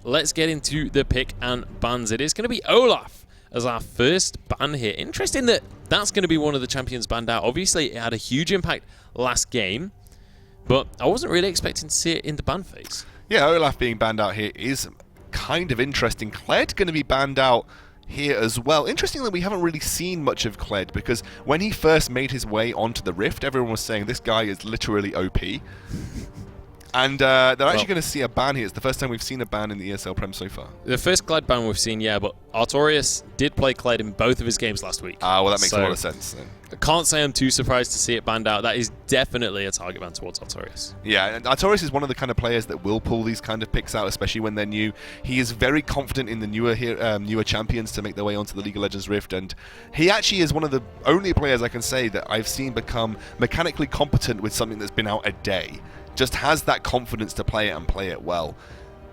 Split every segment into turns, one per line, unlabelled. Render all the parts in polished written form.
Let's get into the pick and bans. It is going to be Olaf as our first ban here. Interesting that that's going to be one of the champions banned out. Obviously, it had a huge impact last game, but I wasn't really expecting to see it in the ban phase.
Yeah, Olaf being banned out here is kind of interesting. Kled going to be banned out here as well. Interesting that we haven't really seen much of Kled, because when he first made his way onto the Rift, everyone was saying this guy is literally OP. And they're actually going to see a ban here. It's the first time we've seen a ban in the ESL Prem so far.
The first Kled ban we've seen, yeah, but Artorias did play Kled in both of his games last week.
Ah, well, that makes a lot of sense then.
I can't say I'm too surprised to see it banned out. That is definitely a target ban towards Artorias.
Yeah, and Artorias is one of the kind of players that will pull these kind of picks out, especially when they're new. He is very confident in the newer champions to make their way onto the League of Legends Rift, and he actually is one of the only players I can say that I've seen become mechanically competent with something that's been out a day. Just has that confidence to play it and play it well.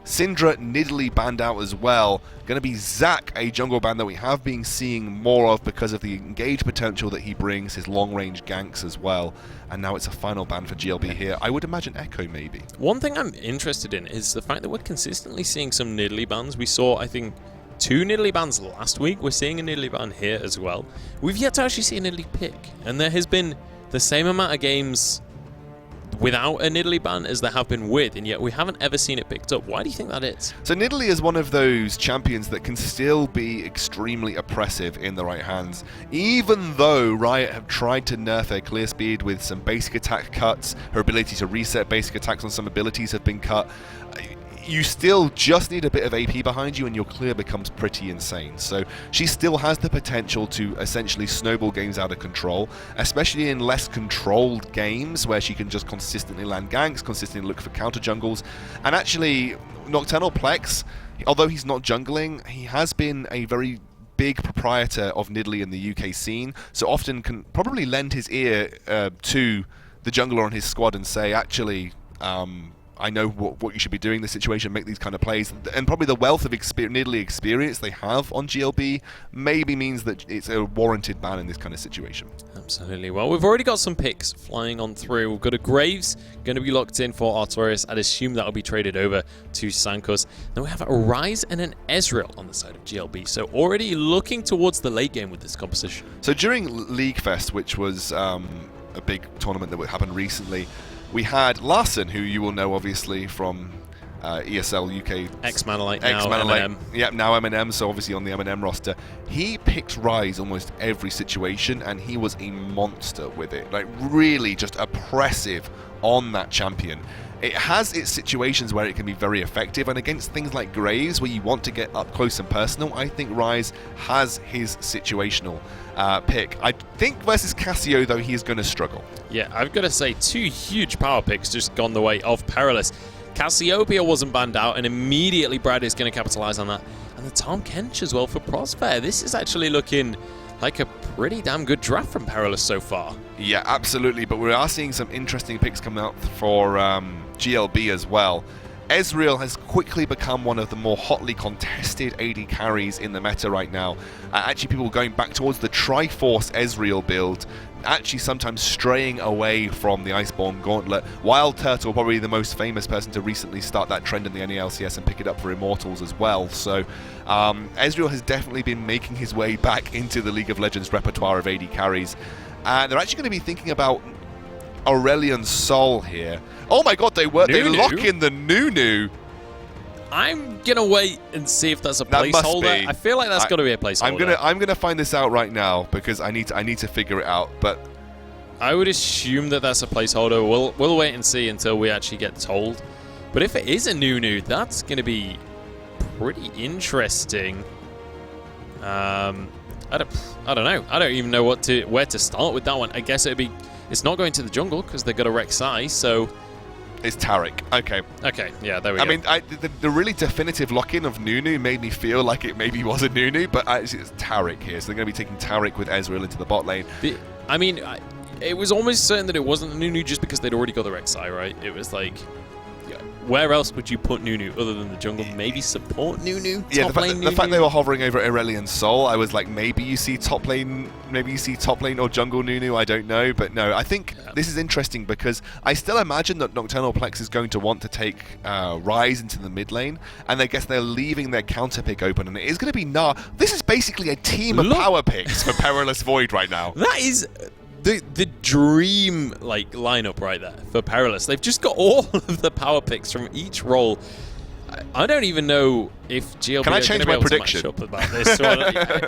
Syndra Nidalee banned out as well. Going to be Zac, a jungle ban that we have been seeing more of because of the engage potential that he brings, his long-range ganks as well. And now it's a final ban for GLB here. I would imagine Echo maybe.
One thing I'm interested in is the fact that we're consistently seeing some Nidalee bans. We saw, I think, 2 Nidalee bans last week. We're seeing a Nidalee ban here as well. We've yet to actually see a Nidalee pick. And there has been the same amount of games without a Nidalee ban as there have been with, and yet we haven't ever seen it picked up. Why do you think that is?
So Nidalee is one of those champions that can still be extremely oppressive in the right hands. Even though Riot have tried to nerf her clear speed with some basic attack cuts, her ability to reset basic attacks on some abilities have been cut. You still just need a bit of AP behind you and your clear becomes pretty insane. So she still has the potential to essentially snowball games out of control, especially in less controlled games where she can just consistently land ganks, consistently look for counter jungles. And actually, Nocturnal Plex, although he's not jungling, he has been a very big proprietor of Nidalee in the UK scene, so often can probably lend his ear to the jungler on his squad and say, actually, I know what you should be doing in this situation, make these kind of plays. And probably the wealth of Nidalee experience they have on GLB maybe means that it's a warranted ban in this kind of situation.
Absolutely. Well, we've already got some picks flying on through. We've got a Graves going to be locked in for Artorias. I'd assume that will be traded over to Sankos. Then we have a Ryze and an Ezreal on the side of GLB. So already looking towards the late game with this composition.
So during League Fest, which was a big tournament that happened recently, we had Larson, who you will know obviously from ESL UK.
Ex-Manolite, now M&M.
Yeah, now M&M, so obviously on the M&M roster. He picked Ryze almost every situation, and he was a monster with it. Like, really just oppressive on that champion. It has its situations where it can be very effective, and against things like Graves, where you want to get up close and personal, I think Ryze has his situational pick. I think versus Cassio, though, he is going to struggle.
Yeah, I've got to say, 2 huge power picks just gone the way of Perilous. Cassiopeia wasn't banned out, and immediately Brad is going to capitalize on that. And the Tom Kench as well for Prosper. This is actually looking like a pretty damn good draft from Perilous so far.
Yeah, absolutely, but we are seeing some interesting picks coming out for GLB as well. Ezreal has quickly become one of the more hotly contested AD carries in the meta right now. Actually, people going back towards the Triforce Ezreal build, actually sometimes straying away from the Iceborne Gauntlet. Wild Turtle, probably the most famous person to recently start that trend in the NALCS and pick it up for Immortals as well. So Ezreal has definitely been making his way back into the League of Legends repertoire of AD carries. And they're actually going to be thinking about Aurelion Sol here. Oh my god, they lock in the Nunu.
I'm gonna wait and see if that's a placeholder. I feel like that's got to be a placeholder.
I'm gonna find this out right now because I need to figure it out. But
I would assume that that's a placeholder. We'll wait and see until we actually get told. But if it is a Nunu, that's gonna be pretty interesting. I don't know. I don't even know where to start with that one. I guess it's not going to the jungle because they've got a Rek'Sai, so
it's Taric. Okay.
Okay, yeah, there we go.
I mean, the really definitive lock-in of Nunu made me feel like it maybe was a Nunu, but actually it's Taric here, so they're going to be taking Taric with Ezreal into the bot lane.
I mean, it was almost certain that it wasn't a Nunu just because they'd already got the Rek'Sai, right? It was like, where else would you put Nunu other than the jungle? Maybe support Nunu?
Yeah,
Top
the fact they were hovering over Aurelion Sol, I was like, maybe you see top lane or jungle Nunu, I don't know. But no, I think this is interesting because I still imagine that Nocturnal Plex is going to want to take Ryze into the mid lane, and I guess they're leaving their counter pick open, and it is going to be Gnar. This is basically a team of power picks for Perilous Void right now.
That is the dream lineup right there for Perilous. They've just got all of the power picks from each role. I don't even know if GLB
Can I
is going
change
to be
my
able
prediction?
to match up about this.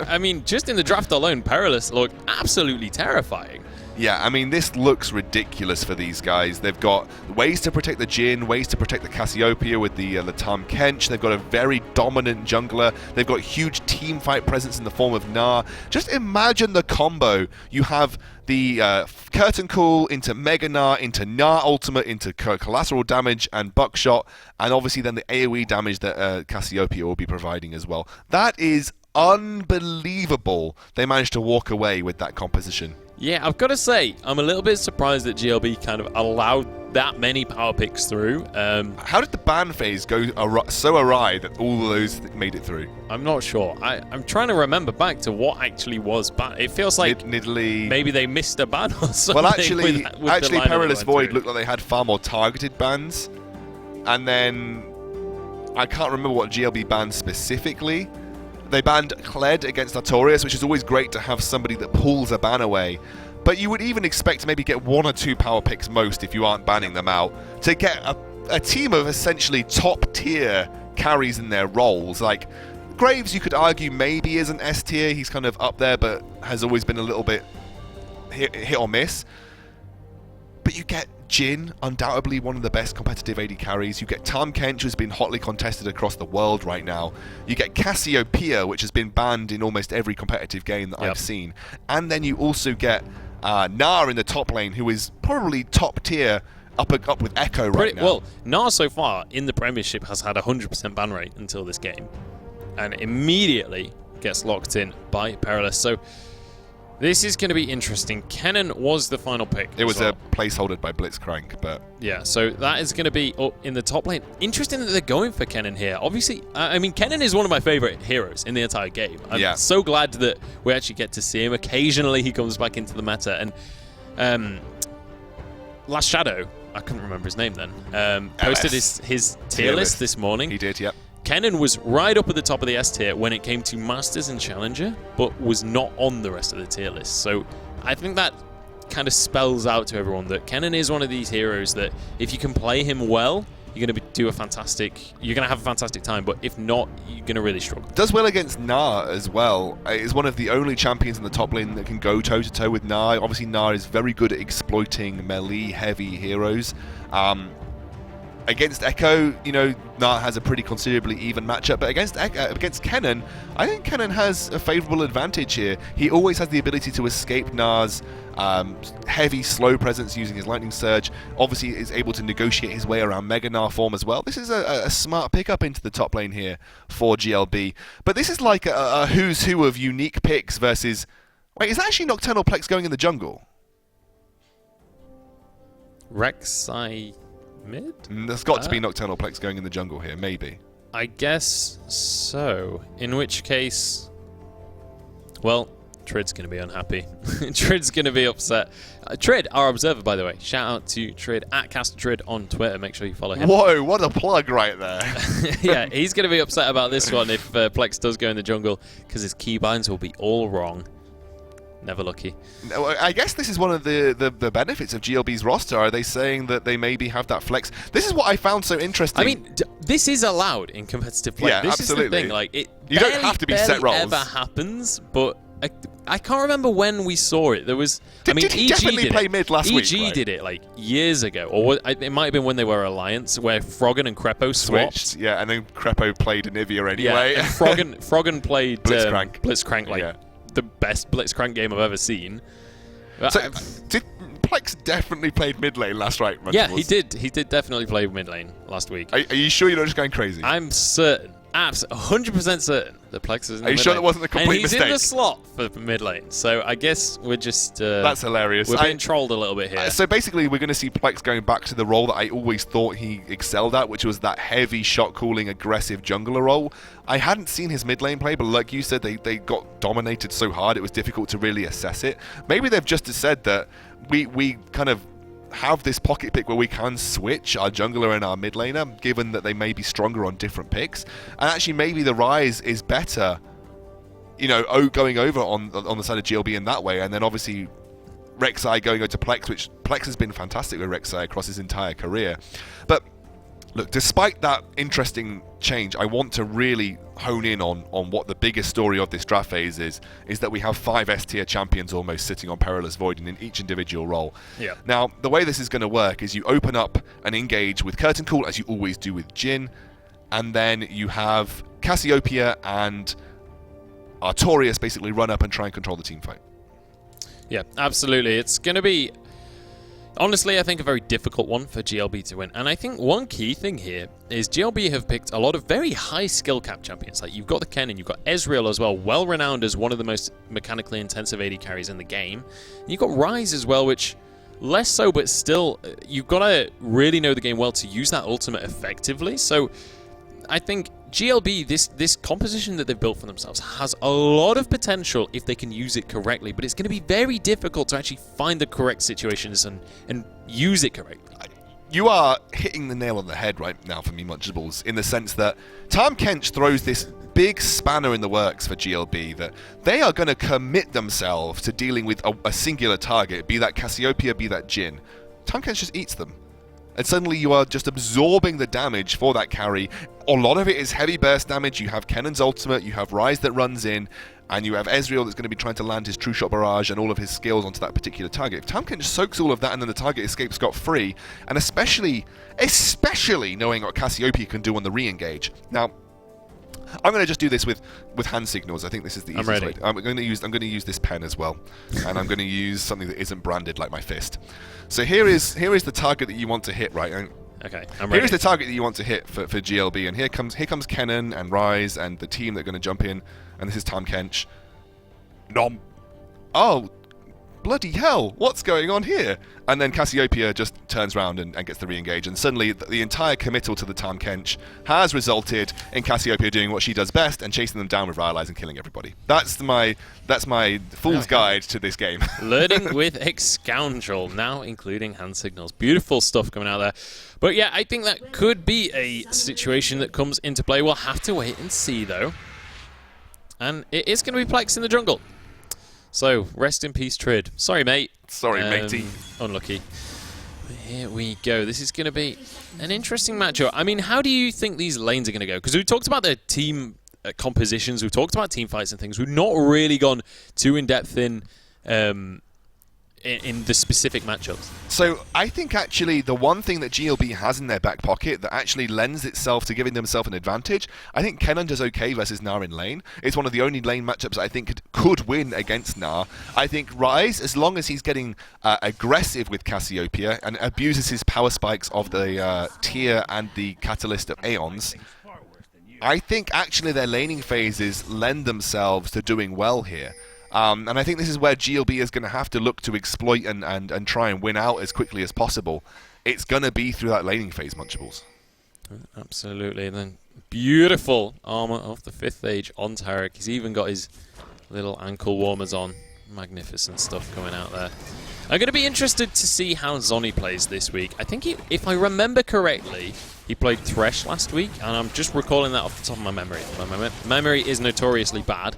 I mean, just in the draft alone, Perilous looked absolutely terrifying.
Yeah, I mean, this looks ridiculous for these guys. They've got ways to protect the Jhin, ways to protect the Cassiopeia with the Tahm Kench. They've got a very dominant jungler. They've got huge team fight presence in the form of Gnar. Just imagine the combo. You have the Curtain Call into Mega Gnar, into Gnar Ultimate, into collateral damage and Buckshot, and obviously then the AoE damage that Cassiopeia will be providing as well. That is unbelievable. They managed to walk away with that composition.
Yeah, I've got to say, I'm a little bit surprised that GLB kind of allowed that many power picks through.
How did the ban phase go so awry that all of those made it through?
I'm not sure. I'm trying to remember back to what actually was banned. It feels like
Nidalee.
maybe they missed a ban or something.
Well, actually,
with
Perilous Void looked like they had far more targeted bans. And then, I can't remember what GLB banned specifically. They banned Kled against Artorias, which is always great to have somebody that pulls a ban away. But you would even expect to maybe get 1 or 2 power picks most if you aren't banning them out, to get a team of essentially top-tier carries in their roles. Like, Graves, you could argue, maybe is an S tier. He's kind of up there, but has always been a little bit hit or miss. But you get Jhin, undoubtedly one of the best competitive AD carries. You get Tahm Kench, who's been hotly contested across the world right now. You get Cassiopeia, which has been banned in almost every competitive game that I've seen. And then you also get Gnar in the top lane, who is probably top tier up with Echo right now.
Well, Gnar so far in the Premiership has had a 100% ban rate until this game, and immediately gets locked in by Perilous. So this is going to be interesting. Kennen was the final pick.
It was a placeholder by Blitzcrank, but
yeah, so that is going to be up in the top lane. Interesting that they're going for Kennen here. Obviously, I mean, Kennen is one of my favorite heroes in the entire game. I'm so glad that we actually get to see him. Occasionally, he comes back into the meta. And Last Shadow, I couldn't remember his name then, posted his tier list this morning.
He did, yep.
Kennen was right up at the top of the S tier when it came to Masters and Challenger, but was not on the rest of the tier list. So I think that kind of spells out to everyone that Kennen is one of these heroes that if you can play him well, you're going to have a fantastic time, but if not, you're going to really struggle.
Does well against Gnar as well. Is one of the only champions in the top lane that can go toe-to-toe with Gnar. Obviously, Gnar is very good at exploiting melee-heavy heroes. Against Echo, you know, Gnar has a pretty considerably even matchup, but against Kennen, I think Kennen has a favourable advantage here. He always has the ability to escape Gnar's heavy, slow presence using his Lightning Surge. Obviously, is able to negotiate his way around Mega Gnar form as well. This is a smart pickup into the top lane here for GLB. But this is like a who's who of unique picks versus... Wait, is that actually Nocturnal Plex going in the jungle?
Rek'Sai... mid?
There's got to be Nocturnal Plex going in the jungle here, maybe.
I guess so. In which case, well, Trid's going to be unhappy. Trid's going to be upset. Trid, our observer, by the way. Shout out to Trid, at CasterTrid on Twitter. Make sure you follow him.
Whoa, what a plug right there.
Yeah, he's going to be upset about this one if Plex does go in the jungle, because his keybinds will be all wrong. Never lucky.
I guess this is one of the benefits of GLB's roster. Are they saying that they maybe have that flex? This is what I found so interesting.
I mean, this is allowed in competitive play.
Yeah,
this
absolutely.
is the thing. Like, it
you don't have to be set roles.
Ever happens, but I can't remember when we saw it. There was.
Did he definitely play mid last week?
EG did it like years ago, or it might have been when they were Alliance, where Froggen and Crepo swapped.
Yeah, and then Crepo played Anivia anyway.
Yeah, and Froggen played
Blitzcrank.
like the best Blitzcrank game I've ever seen.
So, did Plex definitely played mid lane last night?
Yeah, he did. He did definitely play mid lane last week.
Are you sure you're not just going crazy?
I'm certain. Absolutely, 100% certain that Plex is in the
Are you
mid
sure
lane.
that wasn't a complete
and he's
mistake?
in the slot for mid lane, so I guess we're just...
That's hilarious.
We're being trolled a little bit here.
So basically, we're going to see Plex going back to the role that I always thought he excelled at, which was that heavy shot-calling, aggressive jungler role. I hadn't seen his mid lane play, but like you said, they got dominated so hard, it was difficult to really assess it. Maybe they've just said that we kind of have this pocket pick where we can switch our jungler and our mid laner, given that they may be stronger on different picks. And actually, maybe the Ryze is better, you know, going over on the side of GLB in that way, and then obviously Rek'Sai going over to Plex, which Plex has been fantastic with Rek'Sai across his entire career. But look, despite that interesting change, I want to really hone in on what the biggest story of this draft phase is that we have 5 S-tier champions almost sitting on Perilous Void in each individual role.
Yeah.
Now, the way this is going to work is you open up and engage with Curtain Call, as you always do with Jhin, and then you have Cassiopeia and Artorias basically run up and try and control the team fight.
Yeah, absolutely. It's going to be, honestly, I think a very difficult one for GLB to win. And I think one key thing here is GLB have picked a lot of very high skill cap champions. Like, you've got the Kennen, you've got Ezreal as well, well renowned as one of the most mechanically intensive AD carries in the game. And you've got Ryze as well, which less so, but still, you've got to really know the game well to use that ultimate effectively. So I think GLB, this composition that they've built for themselves, has a lot of potential if they can use it correctly, but it's going to be very difficult to actually find the correct situations and use it correctly.
You are hitting the nail on the head right now for me, Munchables, in the sense that Tahm Kench throws this big spanner in the works for GLB, that they are going to commit themselves to dealing with a singular target, be that Cassiopeia, be that Jhin. Tahm Kench just eats them. And suddenly you are just absorbing the damage for that carry. A lot of it is heavy burst damage. You have Kennen's ultimate, you have Ryze that runs in, and you have Ezreal that's going to be trying to land his True Shot Barrage and all of his skills onto that particular target. If Tahm Kench soaks all of that and then the target escapes scot-free, and especially knowing what Cassiopeia can do on the re-engage. Now, I'm going to just do this with hand signals. I think this is the easiest way. I'm going to use this pen as well, and I'm going to use something that isn't branded like my fist. So here is the target that you want to hit, right?
Okay, I'm ready.
Here is the target that you want to hit for GLB, and here comes Kennen and Ryze and the team that are going to jump in, and this is Tahm Kench. Nom. Oh, bloody hell! What's going on here? And then Cassiopeia just turns around and gets the re-engage, and suddenly the entire committal to the Tahm Kench has resulted in Cassiopeia doing what she does best and chasing them down with Rylai's and killing everybody. That's my fool's guide to this game.
Learning with Excoundrel, now including hand signals. Beautiful stuff coming out there. But yeah, I think that could be a situation that comes into play. We'll have to wait and see, though. And it is going to be Plex in the jungle. So, rest in peace, Trid. Sorry, mate.
Sorry, matey.
Unlucky. But here we go. This is going to be an interesting matchup. I mean, how do you think these lanes are going to go? Because we talked about the team compositions, we've talked about team fights and things. We've not really gone too in-depth in the specific matchups.
So I think actually the one thing that GLB has in their back pocket that actually lends itself to giving themselves an advantage, I think Kennen does okay versus Gnar in lane. It's one of the only lane matchups I think could win against Gnar. I think Ryze, as long as he's getting aggressive with Cassiopeia and abuses his power spikes of the Tear and the Catalyst of Aeons, I think actually their laning phases lend themselves to doing well here. And I think this is where GLB is going to have to look to exploit and try and win out as quickly as possible. It's going to be through that laning phase, Munchables.
Absolutely. And then beautiful armor of the 5th Age on Taric. He's even got his little ankle warmers on. Magnificent stuff coming out there. I'm going to be interested to see how Zoni plays this week. I think if I remember correctly, he played Thresh last week, and I'm just recalling that off the top of my memory. My memory is notoriously bad.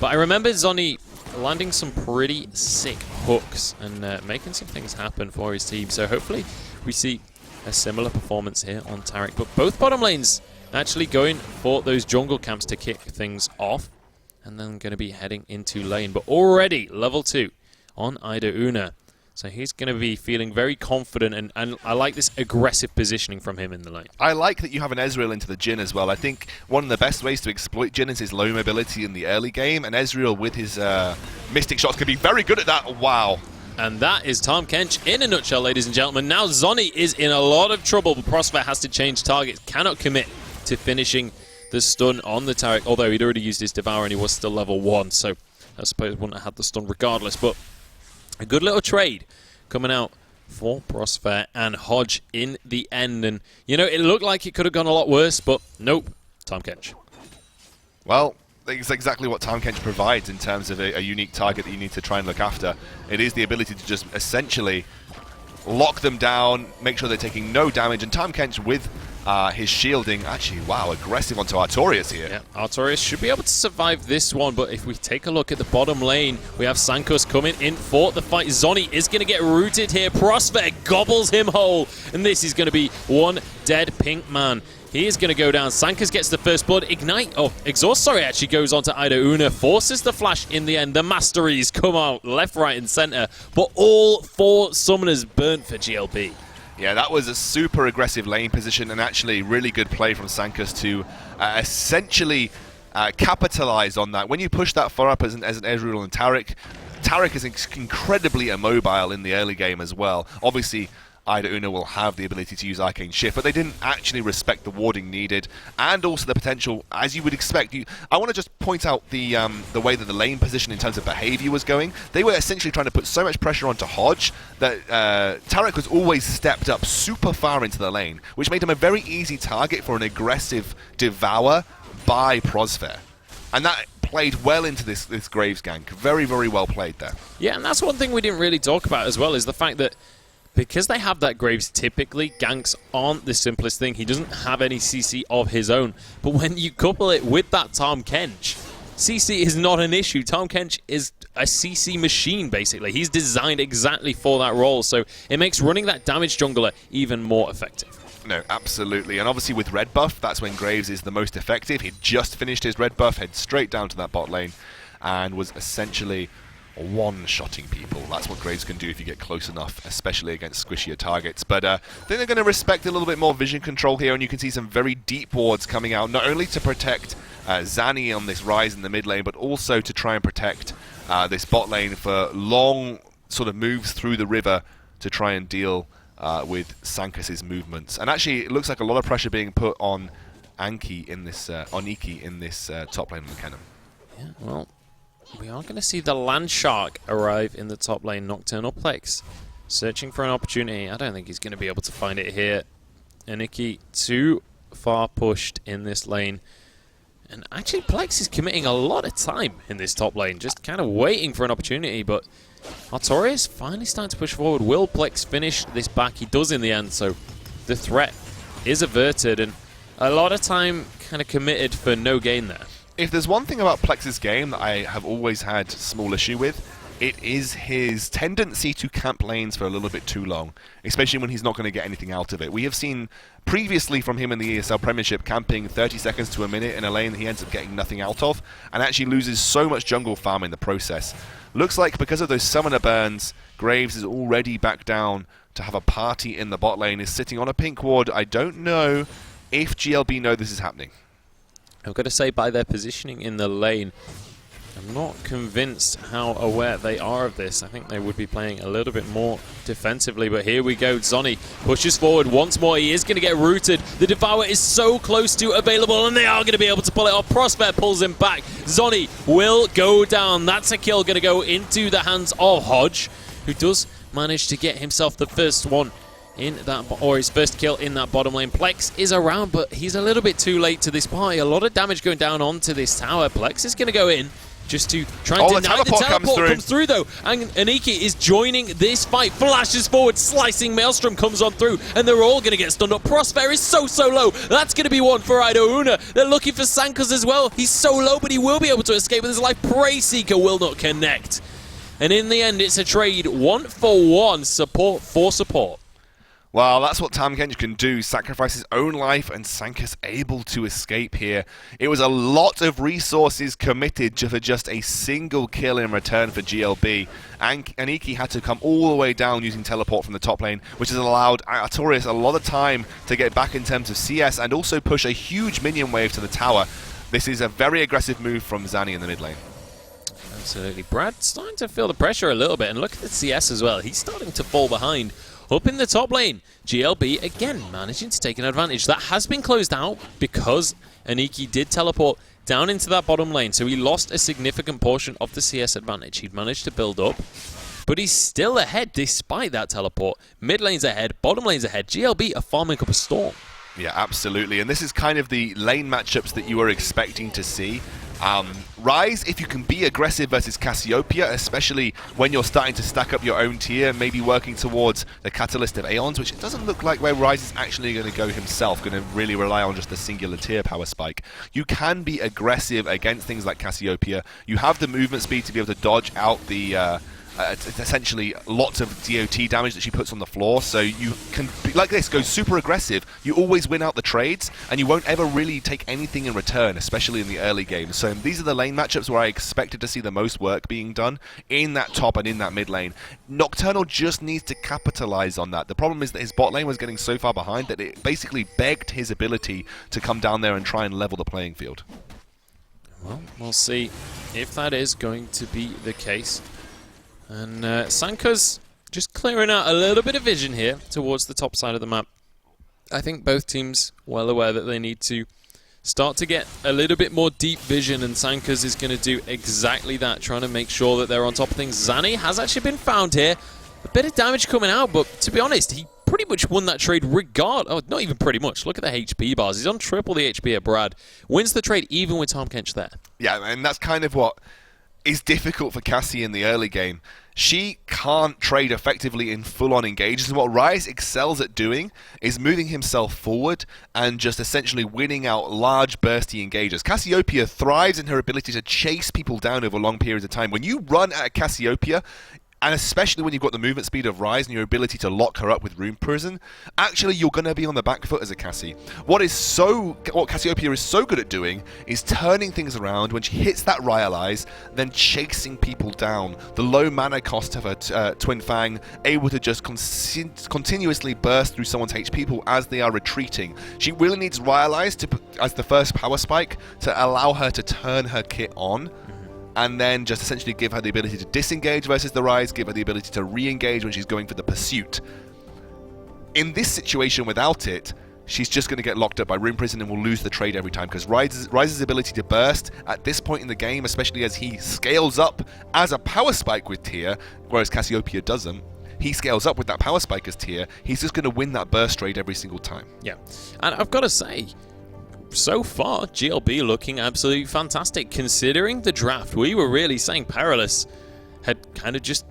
But I remember Zoni landing some pretty sick hooks and making some things happen for his team. So hopefully we see a similar performance here on Taric. But both bottom lanes actually going for those jungle camps to kick things off. And then going to be heading into lane. But already level 2 on Ida Una. So he's going to be feeling very confident, and I like this aggressive positioning from him in the lane. I
like that you have an Ezreal into the Jhin as well. I think one of the best ways to exploit Jhin is his low mobility in the early game, and Ezreal with his Mystic Shots can be very good at that. Wow.
And that is Tahm Kench in a nutshell, ladies and gentlemen. Now Zoni is in a lot of trouble, but Prospect has to change targets, cannot commit to finishing the stun on the Taric, although he'd already used his Devour and he was still level 1, so I suppose wouldn't have had the stun regardless. But a good little trade coming out for Prosper and Hodge in the end. And, you know, it looked like it could have gone a lot worse, but nope, Tahm Kench.
Well, it's exactly what Tahm Kench provides in terms of a unique target that you need to try and look after. It is the ability to just essentially lock them down, make sure they're taking no damage, and Tahm Kench with his shielding, actually, wow, aggressive onto Artorias here.
Yeah, Artorias should be able to survive this one, but if we take a look at the bottom lane, we have Sankus coming in for the fight. Zoni is going to get rooted here. Prosper gobbles him whole, and this is going to be one dead pink man. He is going to go down. Sankus gets the first blood. Exhaust, sorry, actually goes on to Ida Una. Forces the flash in the end. The Masteries come out left, right, and center. But all 4 summoners burnt for GLB.
Yeah, that was a super aggressive lane position and actually really good play from Sankus to essentially capitalize on that. When you push that far up as an Ezreal and Taric is incredibly immobile in the early game as well. Obviously, Ida Una will have the ability to use Arcane Shift, but they didn't actually respect the warding needed, and also the potential, as you would expect. I want to just point out the way that the lane position in terms of behavior was going. They were essentially trying to put so much pressure onto Hodge that Taric was always stepped up super far into the lane, which made him a very easy target for an aggressive Devour by Prosper. And that played well into this Graves gank. Very, very well played there.
Yeah, and that's one thing we didn't really talk about as well, is the fact that because they have that Graves, typically ganks aren't the simplest thing. He doesn't have any CC of his own. But when you couple it with that Tahm Kench, CC is not an issue. Tahm Kench is a CC machine, basically. He's designed exactly for that role, so it makes running that damage jungler even more effective.
No, absolutely. And obviously with red buff, that's when Graves is the most effective. He'd just finished his red buff, head straight down to that bot lane, and was essentially one-shotting people. That's what Graves can do if you get close enough, especially against squishier targets. But then they're going to respect a little bit more vision control here, and you can see some very deep wards coming out, not only to protect Zani on this rise in the mid lane, but also to try and protect this bot lane for long sort of moves through the river to try and deal with Sankus's movements. And actually, it looks like a lot of pressure being put on Iki in this top lane of McKenna.
Yeah, well, we are going to see the Land Shark arrive in the top lane. Nocturnal Plex searching for an opportunity. I don't think he's going to be able to find it here. And Iki too far pushed in this lane. And actually, Plex is committing a lot of time in this top lane, just kind of waiting for an opportunity. But Artorias finally starting to push forward. Will Plex finish this back? He does in the end, so the threat is averted. And a lot of time kind of committed for no gain there.
If there's one thing about Plex's game that I have always had small issue with, it is his tendency to camp lanes for a little bit too long, especially when he's not going to get anything out of it. We have seen previously from him in the ESL Premiership camping 30 seconds to a minute in a lane that he ends up getting nothing out of, and actually loses so much jungle farm in the process. Looks like because of those summoner burns, Graves is already back down to have a party in the bot lane, is sitting on a pink ward. I don't know if GLB know this is happening.
I've got to say, by their positioning in the lane, I'm not convinced how aware they are of this. I think they would be playing a little bit more defensively, but here we go. Zoni pushes forward once more. He is going to get rooted. The Devour is so close to available, and they are going to be able to pull it off. Prosper pulls him back. Zoni will go down. That's a kill going to go into the hands of Hodge, who does manage to get himself the first one in that, or his first kill in that bottom lane. Plex is around, but he's a little bit too late to this party. A lot of damage going down onto this tower. Plex is going to go in just to try and deny the teleport. Comes through though, and Iki is joining this fight. Flashes forward, slicing Maelstrom comes on through, and they're all going to get stunned up. Prosper is so low. That's going to be one for Ida Una. They're looking for Sankus as well. He's so low, but he will be able to escape with his life. Prey Seeker will not connect. And in the end, it's a trade 1-for-1, support for support.
Well, that's what Tahm Kench can do, sacrifice his own life, and Sankus able to escape here. It was a lot of resources committed for just a single kill in return for GLB, and Iki had to come all the way down using teleport from the top lane, which has allowed Artorias a lot of time to get back in terms of CS and also push a huge minion wave to the tower. This is a very aggressive move from Zani in the mid lane.
Absolutely. Brad's starting to feel the pressure a little bit, and look at the CS as well. He's starting to fall behind Up in the top lane, GLB again managing to take an advantage. That has been closed out because Aniki did teleport down into that bottom lane, so he lost a significant portion of the CS advantage. He'd managed to build up, but he's still ahead despite that teleport. Mid lane's ahead, bottom lane's ahead. GLB are farming up a storm.
Yeah, absolutely. And this is kind of the lane matchups that you were expecting to see. Rise, if you can be aggressive versus Cassiopeia, especially when you're starting to stack up your own tier, maybe working towards the Catalyst of Aeons, which it doesn't look like where Rise is actually going to go himself, going to really rely on just the singular tier power spike. You can be aggressive against things like Cassiopeia. You have the movement speed to be able to dodge out the it's essentially lots of DOT damage that she puts on the floor, so you can, like this, go super aggressive. You always win out the trades, and you won't ever really take anything in return, especially in the early game. So these are the lane matchups where I expected to see the most work being done in that top and in that mid lane. Nocturnal just needs to capitalize on that. The problem is that his bot lane was getting so far behind that it basically begged his ability to come down there and try and level the playing field.
Well, we'll see if that is going to be the case. And Sanka's just clearing out a little bit of vision here towards the top side of the map. I think both teams well aware that they need to start to get a little bit more deep vision, and Sanka's is going to do exactly that, trying to make sure that they're on top of things. Zanny has actually been found here. A bit of damage coming out, but to be honest, he pretty much won that trade oh, not even pretty much. Look at the HP bars. He's on triple the HP of Brad. Wins the trade even with Tom Kench there. Yeah,
and that's kind of what is difficult for Cassie in the early game. She can't trade effectively in full-on engages, and what Rise excels at doing is moving himself forward and just essentially winning out large bursty engages. Cassiopeia thrives in her ability to chase people down over long periods of time. When you run at Cassiopeia, and especially when you've got the movement speed of Rise and your ability to lock her up with Rune Prison, actually you're going to be on the back foot as a Cassie. What Cassiopeia is so good at doing is turning things around when she hits that Rhyalize, then chasing people down. The low mana cost of her Twin Fang, able to just continuously burst through someone's HP pool as they are retreating. She really needs Rhyalize as the first power spike to allow her to turn her kit on, and then just essentially give her the ability to disengage versus the Rise, give her the ability to re-engage when she's going for the pursuit. In this situation without it, she's just going to get locked up by Rune Prison and will lose the trade every time, because Rise's ability to burst at this point in the game, especially as he scales up as a power spike with tier, whereas Cassiopeia doesn't, he scales up with that power spike as tier, he's just going to win that burst trade every single time.
Yeah, and I've got to say, so far, GLB looking absolutely fantastic. Considering the draft, we were really saying Perilous had kind of just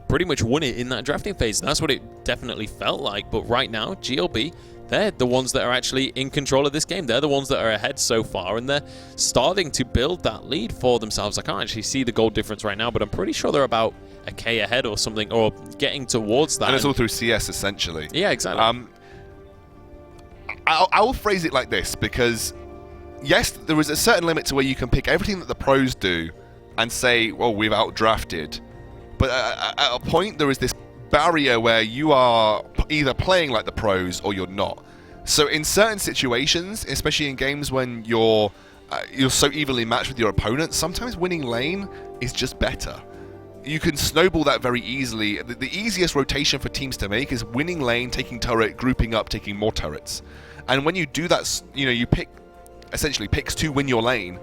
pretty much won it in that drafting phase. That's what it definitely felt like. But right now, GLB, they're the ones that are actually in control of this game. They're the ones that are ahead so far, and they're starting to build that lead for themselves. I can't actually see the goal difference right now, but I'm pretty sure they're about a K ahead or something, or getting towards that.
And it's all through CS, essentially.
Yeah, exactly.
I will phrase it like this, because yes, there is a certain limit to where you can pick everything that the pros do and say, well, we've outdrafted. But at a point, there is this barrier where you are either playing like the pros or you're not. So in certain situations, especially in games when you're so evenly matched with your opponent, sometimes winning lane is just better. You can snowball that very easily. The easiest rotation for teams to make is winning lane, taking turret, grouping up, taking more turrets. And when you do that, you pick essentially picks to win your lane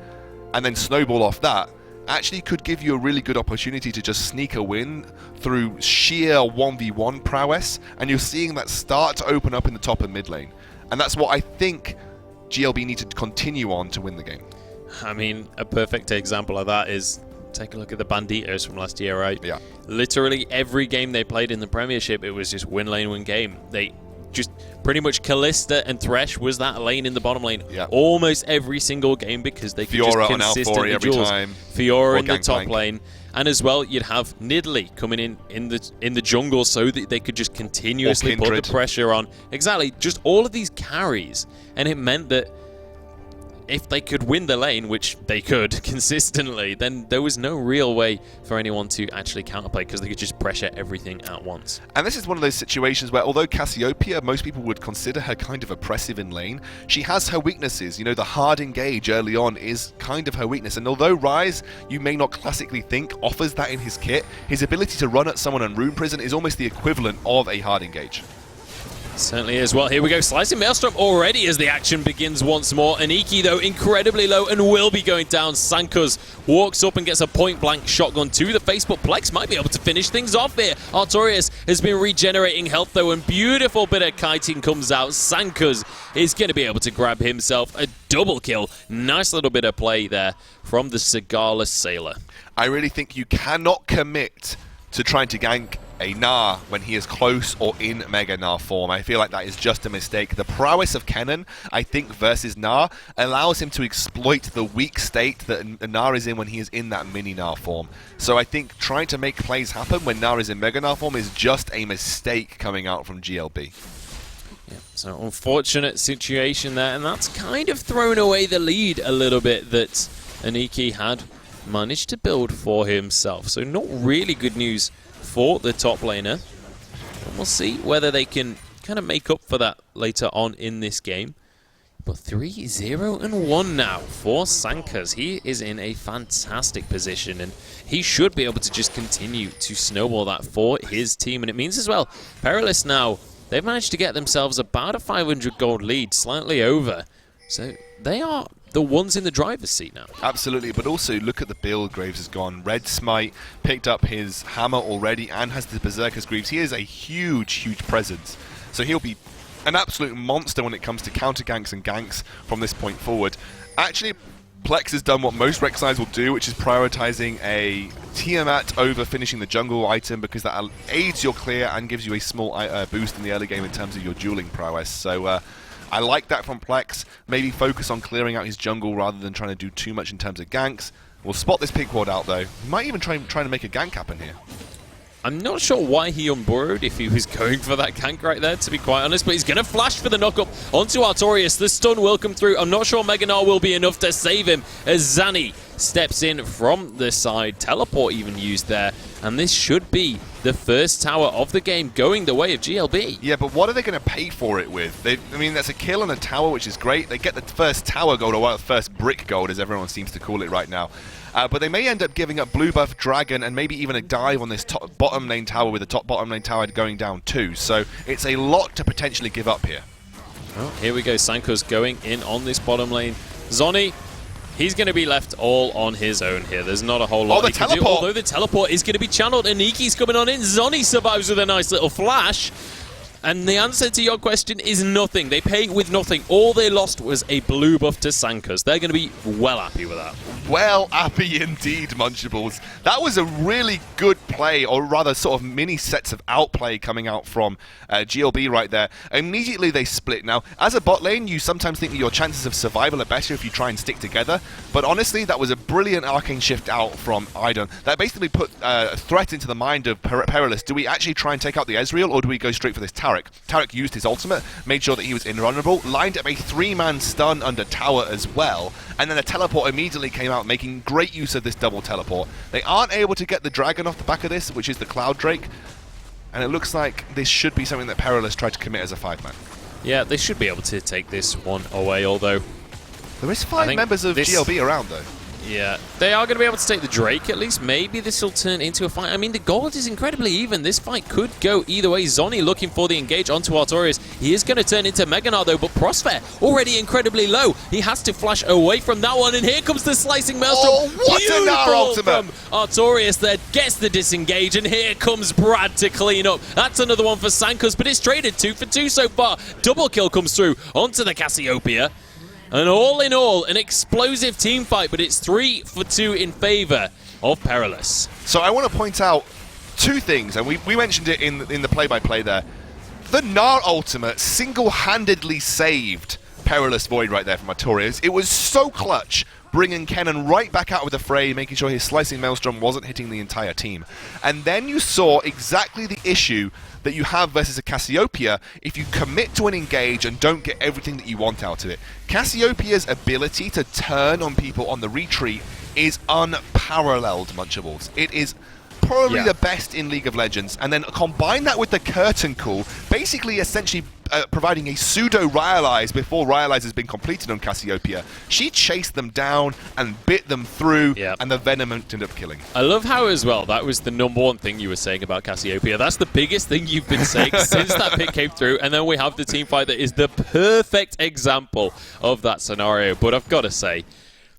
and then snowball off that, actually could give you a really good opportunity to just sneak a win through sheer 1v1 prowess, and you're seeing that start to open up in the top and mid lane. And that's what I think GLB need to continue on to win the game.
I mean, a perfect example of that is, take a look at the Banditos from last year, right?
Yeah.
Literally every game they played in the Premiership, it was just win lane, win game. They just pretty much Callista and Thresh was that lane in the bottom lane almost every single game, because they could
Fiora
just consistently
every time.
Fiora in the top lane, and as well you'd have Nidalee coming in the jungle so that they could just continuously put the pressure on. Exactly, just all of these carries, and it meant that if they could win the lane, which they could consistently, then there was no real way for anyone to actually counterplay because they could just pressure everything at once.
And this is one of those situations where, although Cassiopeia, most people would consider her kind of oppressive in lane, she has her weaknesses. You know, the hard engage early on is kind of her weakness. And although Ryze, you may not classically think, offers that in his kit, his ability to run at someone on Rune Prison is almost the equivalent of a hard engage.
Certainly is. Well, here we go. Slicing Maelstrom already as the action begins once more. Aniki, though, incredibly low and will be going down. Sankuz walks up and gets a point-blank shotgun to the face, but Plex might be able to finish things off here. Artorias has been regenerating health, though, and beautiful bit of kiting comes out. Sankuz is going to be able to grab himself a double kill. Nice little bit of play there from the cigarless Sailor.
I really think you cannot commit to trying to gank a Gnar when he is close or in Mega Gnar form. I feel like that is just a mistake. The prowess of Kennen, I think, versus Gnar allows him to exploit the weak state that Gnar is in when he is in that mini Gnar form. So I think trying to make plays happen when Gnar is in Mega Gnar form is just a mistake coming out from GLB.
Yeah, so unfortunate situation there, and that's kind of thrown away the lead a little bit that Aniki had managed to build for himself. So not really good news for the top laner. And we'll see whether they can kind of make up for that later on in this game. But 3-0-1 now for Sankuz. He is in a fantastic position, and he should be able to just continue to snowball that for his team. And it means as well, Perilous now, they've managed to get themselves about a 500 gold lead, slightly over. So they are the ones in the driver's seat now.
Absolutely, but also look at the build Graves has gone. Red Smite picked up his hammer already and has the Berserker's Greaves. He is a huge, huge presence. So he'll be an absolute monster when it comes to counter ganks and ganks from this point forward. Actually, Plex has done what most Rek'Sais will do, which is prioritizing a Tiamat over finishing the jungle item, because that aids your clear and gives you a small boost in the early game in terms of your dueling prowess. So I like that from Plex. Maybe focus on clearing out his jungle rather than trying to do too much in terms of ganks. We'll spot this pig ward out though. He might even try to make a gank happen here.
I'm not sure why he unburrowed if he was going for that gank right there, to be quite honest, but he's going to flash for the knock-up onto Artorias. The stun will come through. I'm not sure Mega Gnar will be enough to save him as Zanny steps in from the side. Teleport even used there, and this should be the first tower of the game going the way of GLB.
Yeah, but what are they going to pay for it with? I mean, that's a kill and a tower, which is great. They get the first tower gold, or the first brick gold, as everyone seems to call it right now. But they may end up giving up blue buff, dragon, and maybe even a dive on this bottom lane tower, with the top bottom lane tower going down too. So it's a lot to potentially give up here.
Well, here we go. Sankuz going in on this bottom lane. Zoni, he's going to be left all on his own here. There's not a whole lot he can do, although the teleport is going to be channeled. Aniki's coming on in. Zoni survives with a nice little flash. And the answer to your question is nothing. They pay with nothing. All they lost was a blue buff to Sankuz. They're going to be well happy with that.
Well happy indeed, Munchables. That was a really good play, or rather sort of mini sets of outplay coming out from GLB right there. Immediately they split. Now, as a bot lane, you sometimes think that your chances of survival are better if you try and stick together. But honestly, that was a brilliant arcane shift out from Idon. That basically put a threat into the mind of Perilous. Do we actually try and take out the Ezreal, or do we go straight for this Taric? Taric used his ultimate, made sure that he was invulnerable, lined up a 3-man stun under tower as well, and then a teleport immediately came out, making great use of this double teleport. They aren't able to get the dragon off the back of this, which is the Cloud Drake, and it looks like this should be something that Perilous tried to commit as a 5-man.
Yeah, they should be able to take this one away, although
there is 5 members of GLB around though.
Yeah, they are going to be able to take the Drake at least. Maybe this will turn into a fight. I mean, the gold is incredibly even. This fight could go either way. Zoni looking for the engage onto Artorias. He is going to turn into Mega Gnar though, but Prosper already incredibly low. He has to flash away from that one, and here comes the slicing Maelstrom.
Oh, what an ultimate
from Artorias there, gets the disengage, and here comes Brad to clean up. That's another one for Sankuz, but it's traded 2 for 2 so far. Double kill comes through onto the Cassiopeia. And all in all, an explosive team fight, but it's 3 for 2 in favor of Perilous.
So I want to point out 2 things, and we mentioned it in the play-by-play there. The Gnar ultimate single-handedly saved Perilous Void right there from Artorias. It was so clutch. bringing Kennen right back out of the fray, making sure his Slicing Maelstrom wasn't hitting the entire team. And then you saw exactly the issue that you have versus a Cassiopeia if you commit to an engage and don't get everything that you want out of it. Cassiopeia's ability to turn on people on the retreat is unparalleled, Munchables. It is probably the best in League of Legends, and then combine that with the curtain call, basically essentially providing a pseudo Ryalize before Ryalize has been completed on Cassiopeia. She chased them down and bit them through, and the Venom ended up killing.
I love how as well, that was the #1 thing you were saying about Cassiopeia. That's the biggest thing you've been saying since that pick came through, and then we have the team fight that is the perfect example of that scenario. But I've got to say,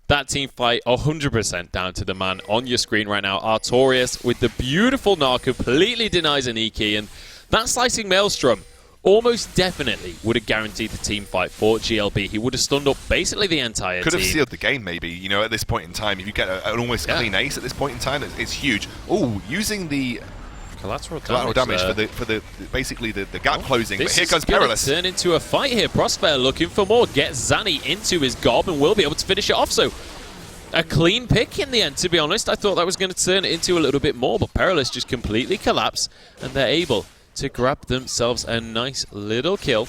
that team fight 100% down to the man on your screen right now, Artorias, with the beautiful Gnar, completely denies an E-key, and that Slicing Maelstrom almost definitely would have guaranteed the team fight for GLB. He would have stunned up basically the entire team.
Could have sealed the game maybe, you know, at this point in time. If you get an almost clean ace at this point in time, it's huge. Oh, using the
collateral
damage for the basically the gap closing. But here comes Perilous.
Turn into a fight here. Prospere looking for more. Gets Zanny into his gob and will be able to finish it off. So a clean pick in the end, to be honest. I thought that was going to turn it into a little bit more, but Perilous just completely collapse, and they're able to grab themselves a nice little kill.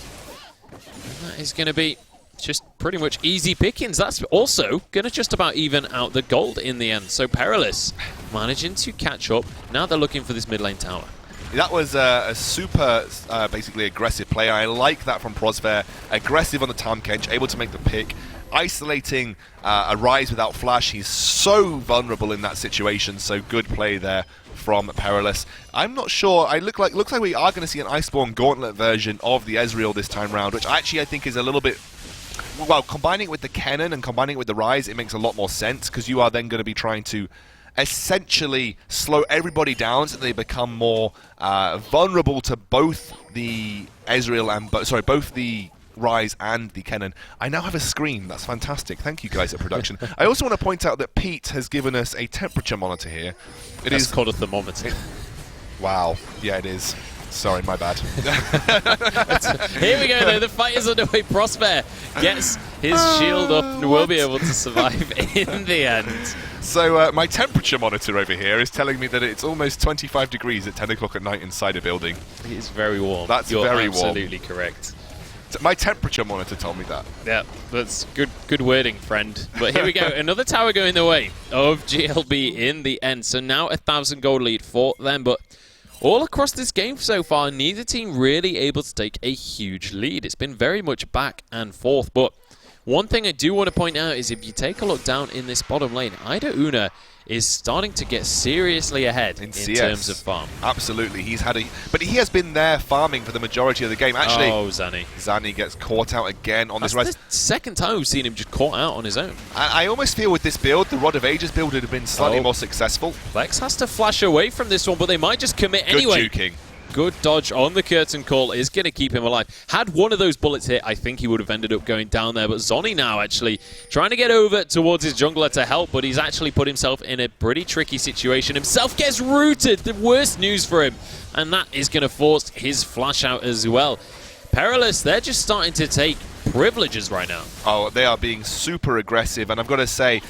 And that is going to be just pretty much easy pickings. That's also going to just about even out the gold in the end. So Perilous managing to catch up. Now they're looking for this mid lane tower.
That was a super, basically aggressive play. I like that from Prospere. Aggressive on the Tahm Kench, able to make the pick. Isolating a Rise without flash. He's so vulnerable in that situation. So good play there from Perilous. I'm not sure. Looks like we are going to see an Iceborne Gauntlet version of the Ezreal this time round, which actually I think is a little bit... Well, combining it with the Kennen and combining it with the Rise, it makes a lot more sense, because you are then going to be trying to essentially slow everybody down so they become more vulnerable to both the Ezreal and both the Rise and the Kennen. I now have a screen. That's fantastic. Thank you guys at production. I also want to point out that Pete has given us a temperature monitor here. It's
called a thermometer.
Wow. Yeah, it is. Sorry, my bad.
Here we go, though. The fight is underway. Prospere gets his shield up and will be able to survive in the end.
So my temperature monitor over here is telling me that it's almost 25 degrees at 10 o'clock at night inside a building.
It is very warm.
That's
You're
very warm.
Absolutely correct.
My temperature monitor told me that.
Yeah, that's good wording, friend. But here we go. Another tower going the way of GLB in the end. So now 1,000 gold lead for them, but all across this game so far, neither team really able to take a huge lead. It's been very much back and forth, but one thing I do want to point out is if you take a look down in this bottom lane, Ida Una is starting to get seriously ahead in terms of farm.
Absolutely. But he has been there farming for the majority of the game. Actually,
Zanny.
Zanny gets caught out again on this rise.
That's the second time we've seen him just caught out on his own.
I almost feel with this build, the Rod of Ages build would have been slightly more successful.
Lex has to flash away from this one, but they might just commit anyway.
Good juking.
Good dodge on the curtain call is going to keep him alive. Had one of those bullets hit, I think he would have ended up going down there. But Zonny now actually trying to get over towards his jungler to help, but he's actually put himself in a pretty tricky situation. Himself gets rooted, the worst news for him. And that is going to force his flash out as well. Perilous, they're just starting to take privileges right now.
Oh, they are being super aggressive. And I've got to say,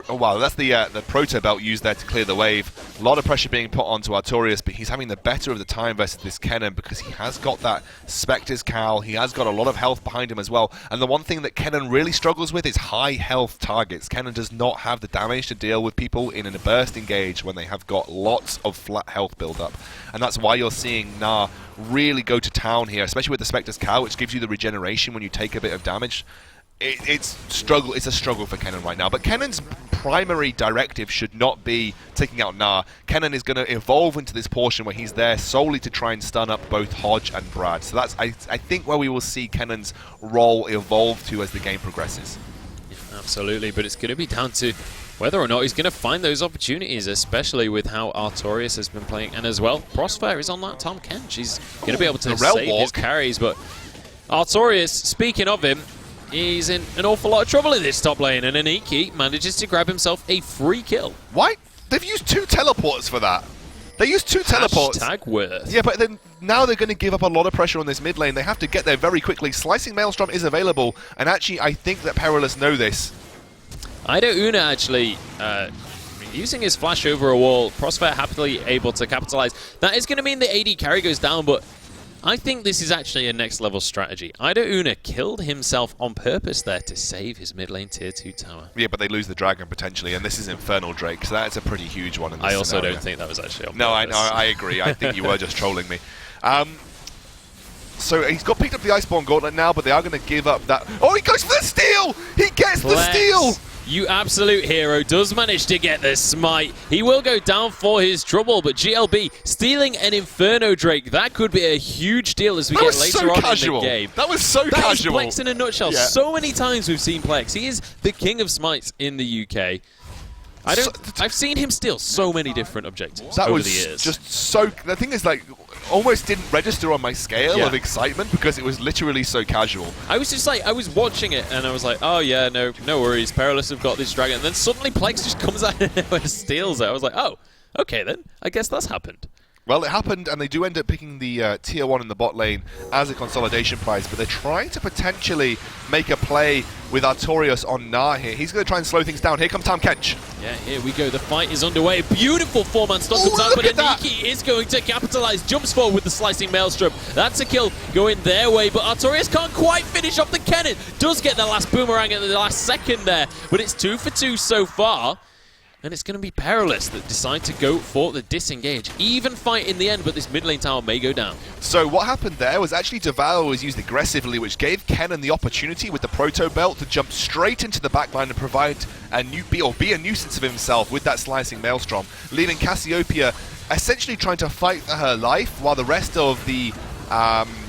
wow, that's the Proto Belt used there to clear the wave. A lot of pressure being put onto Artorias, but he's having the better of the time versus this Kennen because he has got that Spectre's Cowl. He has got a lot of health behind him as well. And the one thing that Kennen really struggles with is high health targets. Kennen does not have the damage to deal with people in a burst engage when they have got lots of flat health build up. And that's why you're seeing Gnar really go to town here, especially with the Spectre's Cowl, which gives you the regeneration when you take a bit of damage. It's a struggle for Kennen right now, but Kennen's primary directive should not be taking out Gnar. Kennen is going to evolve into this portion where he's there solely to try and stun up both Hodge and Brad. So that's, I think, where we will see Kennen's role evolve to as the game progresses.
Yeah, absolutely, but it's going to be down to whether or not he's going to find those opportunities, especially with how Artorias has been playing. And as well, Prospere is on that Tahm Kench. He's going to be able to save his carries, but Artorias, speaking of him, he's in an awful lot of trouble in this top lane, and Aniki manages to grab himself a free kill.
Why? They've used 2 teleports for that. They used 2 teleports.
Hashtag worth.
Yeah, but then now they're going to give up a lot of pressure on this mid lane. They have to get there very quickly. Slicing Maelstrom is available, and actually I think that Perilous know this.
Una actually using his flash over a wall. Prosphet happily able to capitalize. That is going to mean the AD carry goes down, but I think this is actually a next level strategy. Una killed himself on purpose there to save his mid lane tier 2 tower.
Yeah, but they lose the dragon potentially, and this is Infernal Drake, so that's a pretty huge one in this
I also
scenario.
don't think that was actually on
No,
purpose.
I agree. I think you were just trolling me. So he's got picked up the Iceborne Gauntlet now, but they are going to give up that. Oh, he goes for the steal! He gets the steal!
You absolute hero does manage to get the smite. He will go down for his trouble, but GLB stealing an Inferno Drake, that could be a huge deal as we get later on in the game.
That was so
That
casual.
is Plex in a nutshell.
Yeah.
So many times we've seen Plex. He is the king of smites in the UK. I've seen him steal so many different objectives over the years.
Just so. The thing is, like, almost didn't register on my scale of excitement because it was literally so casual.
I was just like, I was watching it and I was like, oh yeah, no worries. Perilous have got this dragon. And then suddenly Plex just comes out and steals it. I was like, oh, okay then. I guess that's happened.
Well, it happened, and they do end up picking the tier 1 in the bot lane as a consolidation prize, but they're trying to potentially make a play with Artorias on Gnar here. He's going to try and slow things down. Here comes Tam Kench.
Yeah, here we go. The fight is underway. Beautiful 4-man stun comes out, but Aniki is going to capitalize. Jumps forward with the slicing maelstrom. That's a kill going their way, but Artorias can't quite finish off the cannon. Does get the last boomerang at the last second there, but it's 2 for 2 so far. And it's going to be Perilous that decide to go for the disengage. Even fight in the end, but this mid lane tower may go down.
So what happened there was actually Devour was used aggressively, which gave Kennen the opportunity with the Proto Belt to jump straight into the backline and provide be a nuisance of himself with that slicing maelstrom, leaving Cassiopeia essentially trying to fight for her life, while the rest of the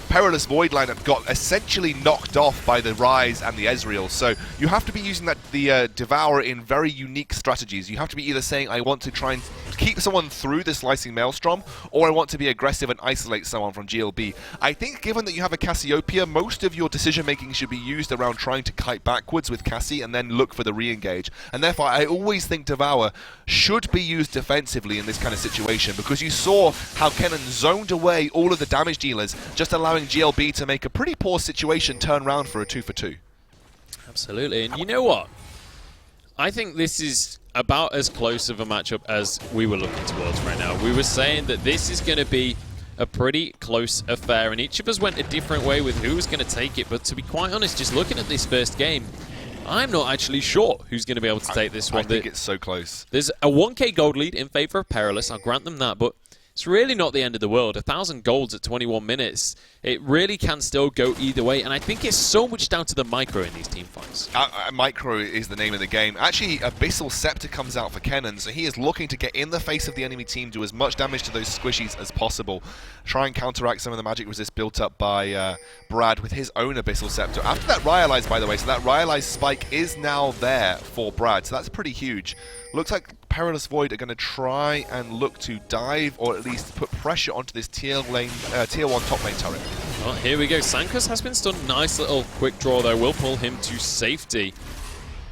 Perilous Void lineup got essentially knocked off by the Rise and the Ezreal. So you have to be using the Devour in very unique strategies. You have to be either saying, I want to try and keep someone through the slicing maelstrom, or I want to be aggressive and isolate someone from GLB. I think given that you have a Cassiopeia, most of your decision making should be used around trying to kite backwards with Cassie and then look for the re-engage. And therefore I always think Devour should be used defensively in this kind of situation, because you saw how Kennen zoned away all of the damage dealers, just allowing GLB to make a pretty poor situation turn around for a 2 for 2.
Absolutely, and you know what? I think this is about as close of a matchup as we were looking towards right now. We were saying that this is going to be a pretty close affair, and each of us went a different way with who was going to take it, but to be quite honest, just looking at this first game, I'm not actually sure who's going to be able to take this one.
I think it's so close.
There's a 1k gold lead in favor of Perilous, I'll grant them that, but it's really not the end of the world. 1,000 golds at 21 minutes. It really can still go either way, and I think it's so much down to the micro in these team fights.
Micro is the name of the game. Actually, Abyssal Scepter comes out for Kennen, so he is looking to get in the face of the enemy team, do as much damage to those squishies as possible, try and counteract some of the magic resist built up by Brad with his own Abyssal Scepter. After that Rhyalize, by the way, so that Rhyalize spike is now there for Brad, so that's pretty huge. Looks like Perilous Void are going to try and look to dive, or at least put pressure onto this tier 1 top lane turret.
Well, here we go. Sankus has been stunned. Nice little quick draw there. Will pull him to safety.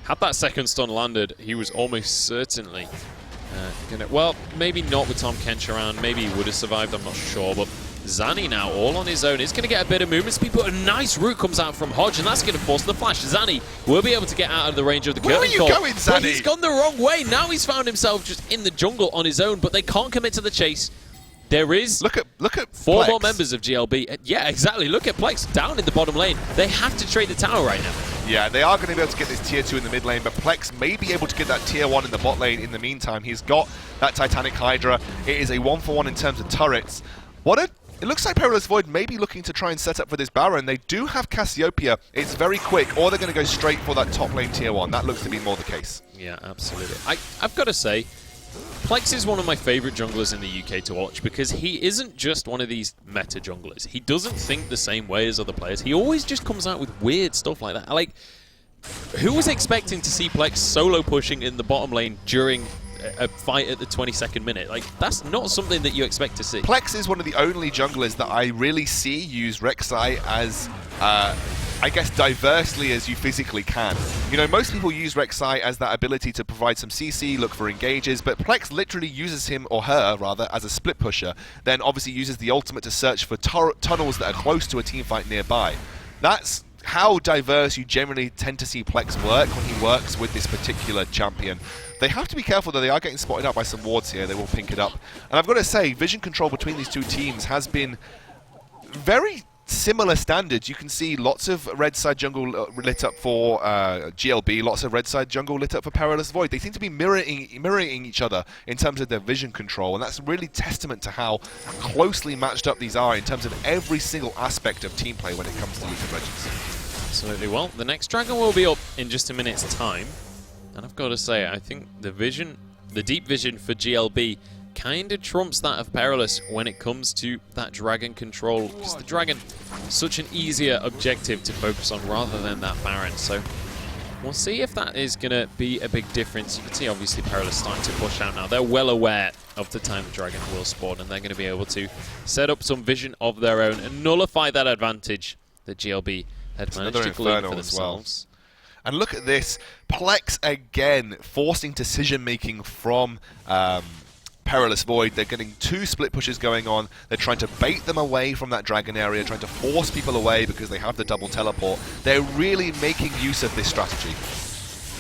Had that second stun landed, he was almost certainly gonna... Well, maybe not with Tom Kench around. Maybe he would have survived, I'm not sure. But Zanny now, all on his own, is going to get a bit of movement speed, but a nice route comes out from Hodge, and that's going to force the flash. Zanny will be able to get out of the range of the curtain call.
Where are you going, Zanny?
But he's gone the wrong way. Now he's found himself just in the jungle on his own, but they can't commit to the chase. There is
look at
four
Plex.
more members of GLB. Yeah, exactly. Look at Plex down in the bottom lane. They have to trade the tower right now.
Yeah, they are going to be able to get this tier 2 in the mid lane, but Plex may be able to get that tier 1 in the bot lane in the meantime. He's got that Titanic Hydra. It is a 1-for-1 in terms of turrets. It looks like Perilous Void may be looking to try and set up for this Baron. They do have Cassiopeia. It's very quick, or they're going to go straight for that top lane tier 1. That looks to be more the case.
Yeah, absolutely. I've got to say, Plex is one of my favourite junglers in the UK to watch, because he isn't just one of these meta junglers. He doesn't think the same way as other players. He always just comes out with weird stuff like that. Like, who was expecting to see Plex solo pushing in the bottom lane during a fight at the 22nd minute? Like, that's not something that you expect to see.
Plex is one of the only junglers that I really see use Rek'Sai as, I guess, diversely as you physically can. You know, most people use Rek'Sai as that ability to provide some CC, look for engages, but Plex literally uses him, or her rather, as a split pusher, then obviously uses the ultimate to search for tunnels that are close to a teamfight nearby. That's how diverse you generally tend to see Plex work when he works with this particular champion. They have to be careful, though. They are getting spotted out by some wards here. They will pink it up. And I've got to say, vision control between these two teams has been very similar standards. You can see lots of red side jungle lit up for GLB, lots of red side jungle lit up for Perilous Void. They seem to be mirroring each other in terms of their vision control, and that's really testament to how closely matched up these are in terms of every single aspect of team play when it comes to League of Legends.
Absolutely. Well, the next dragon will be up in just a minute's time, and I've got to say, I think the deep vision for GLB kind of trumps that of Perilous when it comes to that dragon control, because the dragon is such an easier objective to focus on rather than that Baron. So we'll see if that is going to be a big difference. You can see obviously Perilous starting to push out now. They're well aware of the time the dragon will spawn, and they're going to be able to set up some vision of their own and nullify that advantage that GLB had managed to glean for themselves.
And look at this, Plex again forcing decision making from Perilous Void. They're getting two split pushes going on. They're trying to bait them away from that dragon area, trying to force people away because they have the double teleport. They're really making use of this strategy.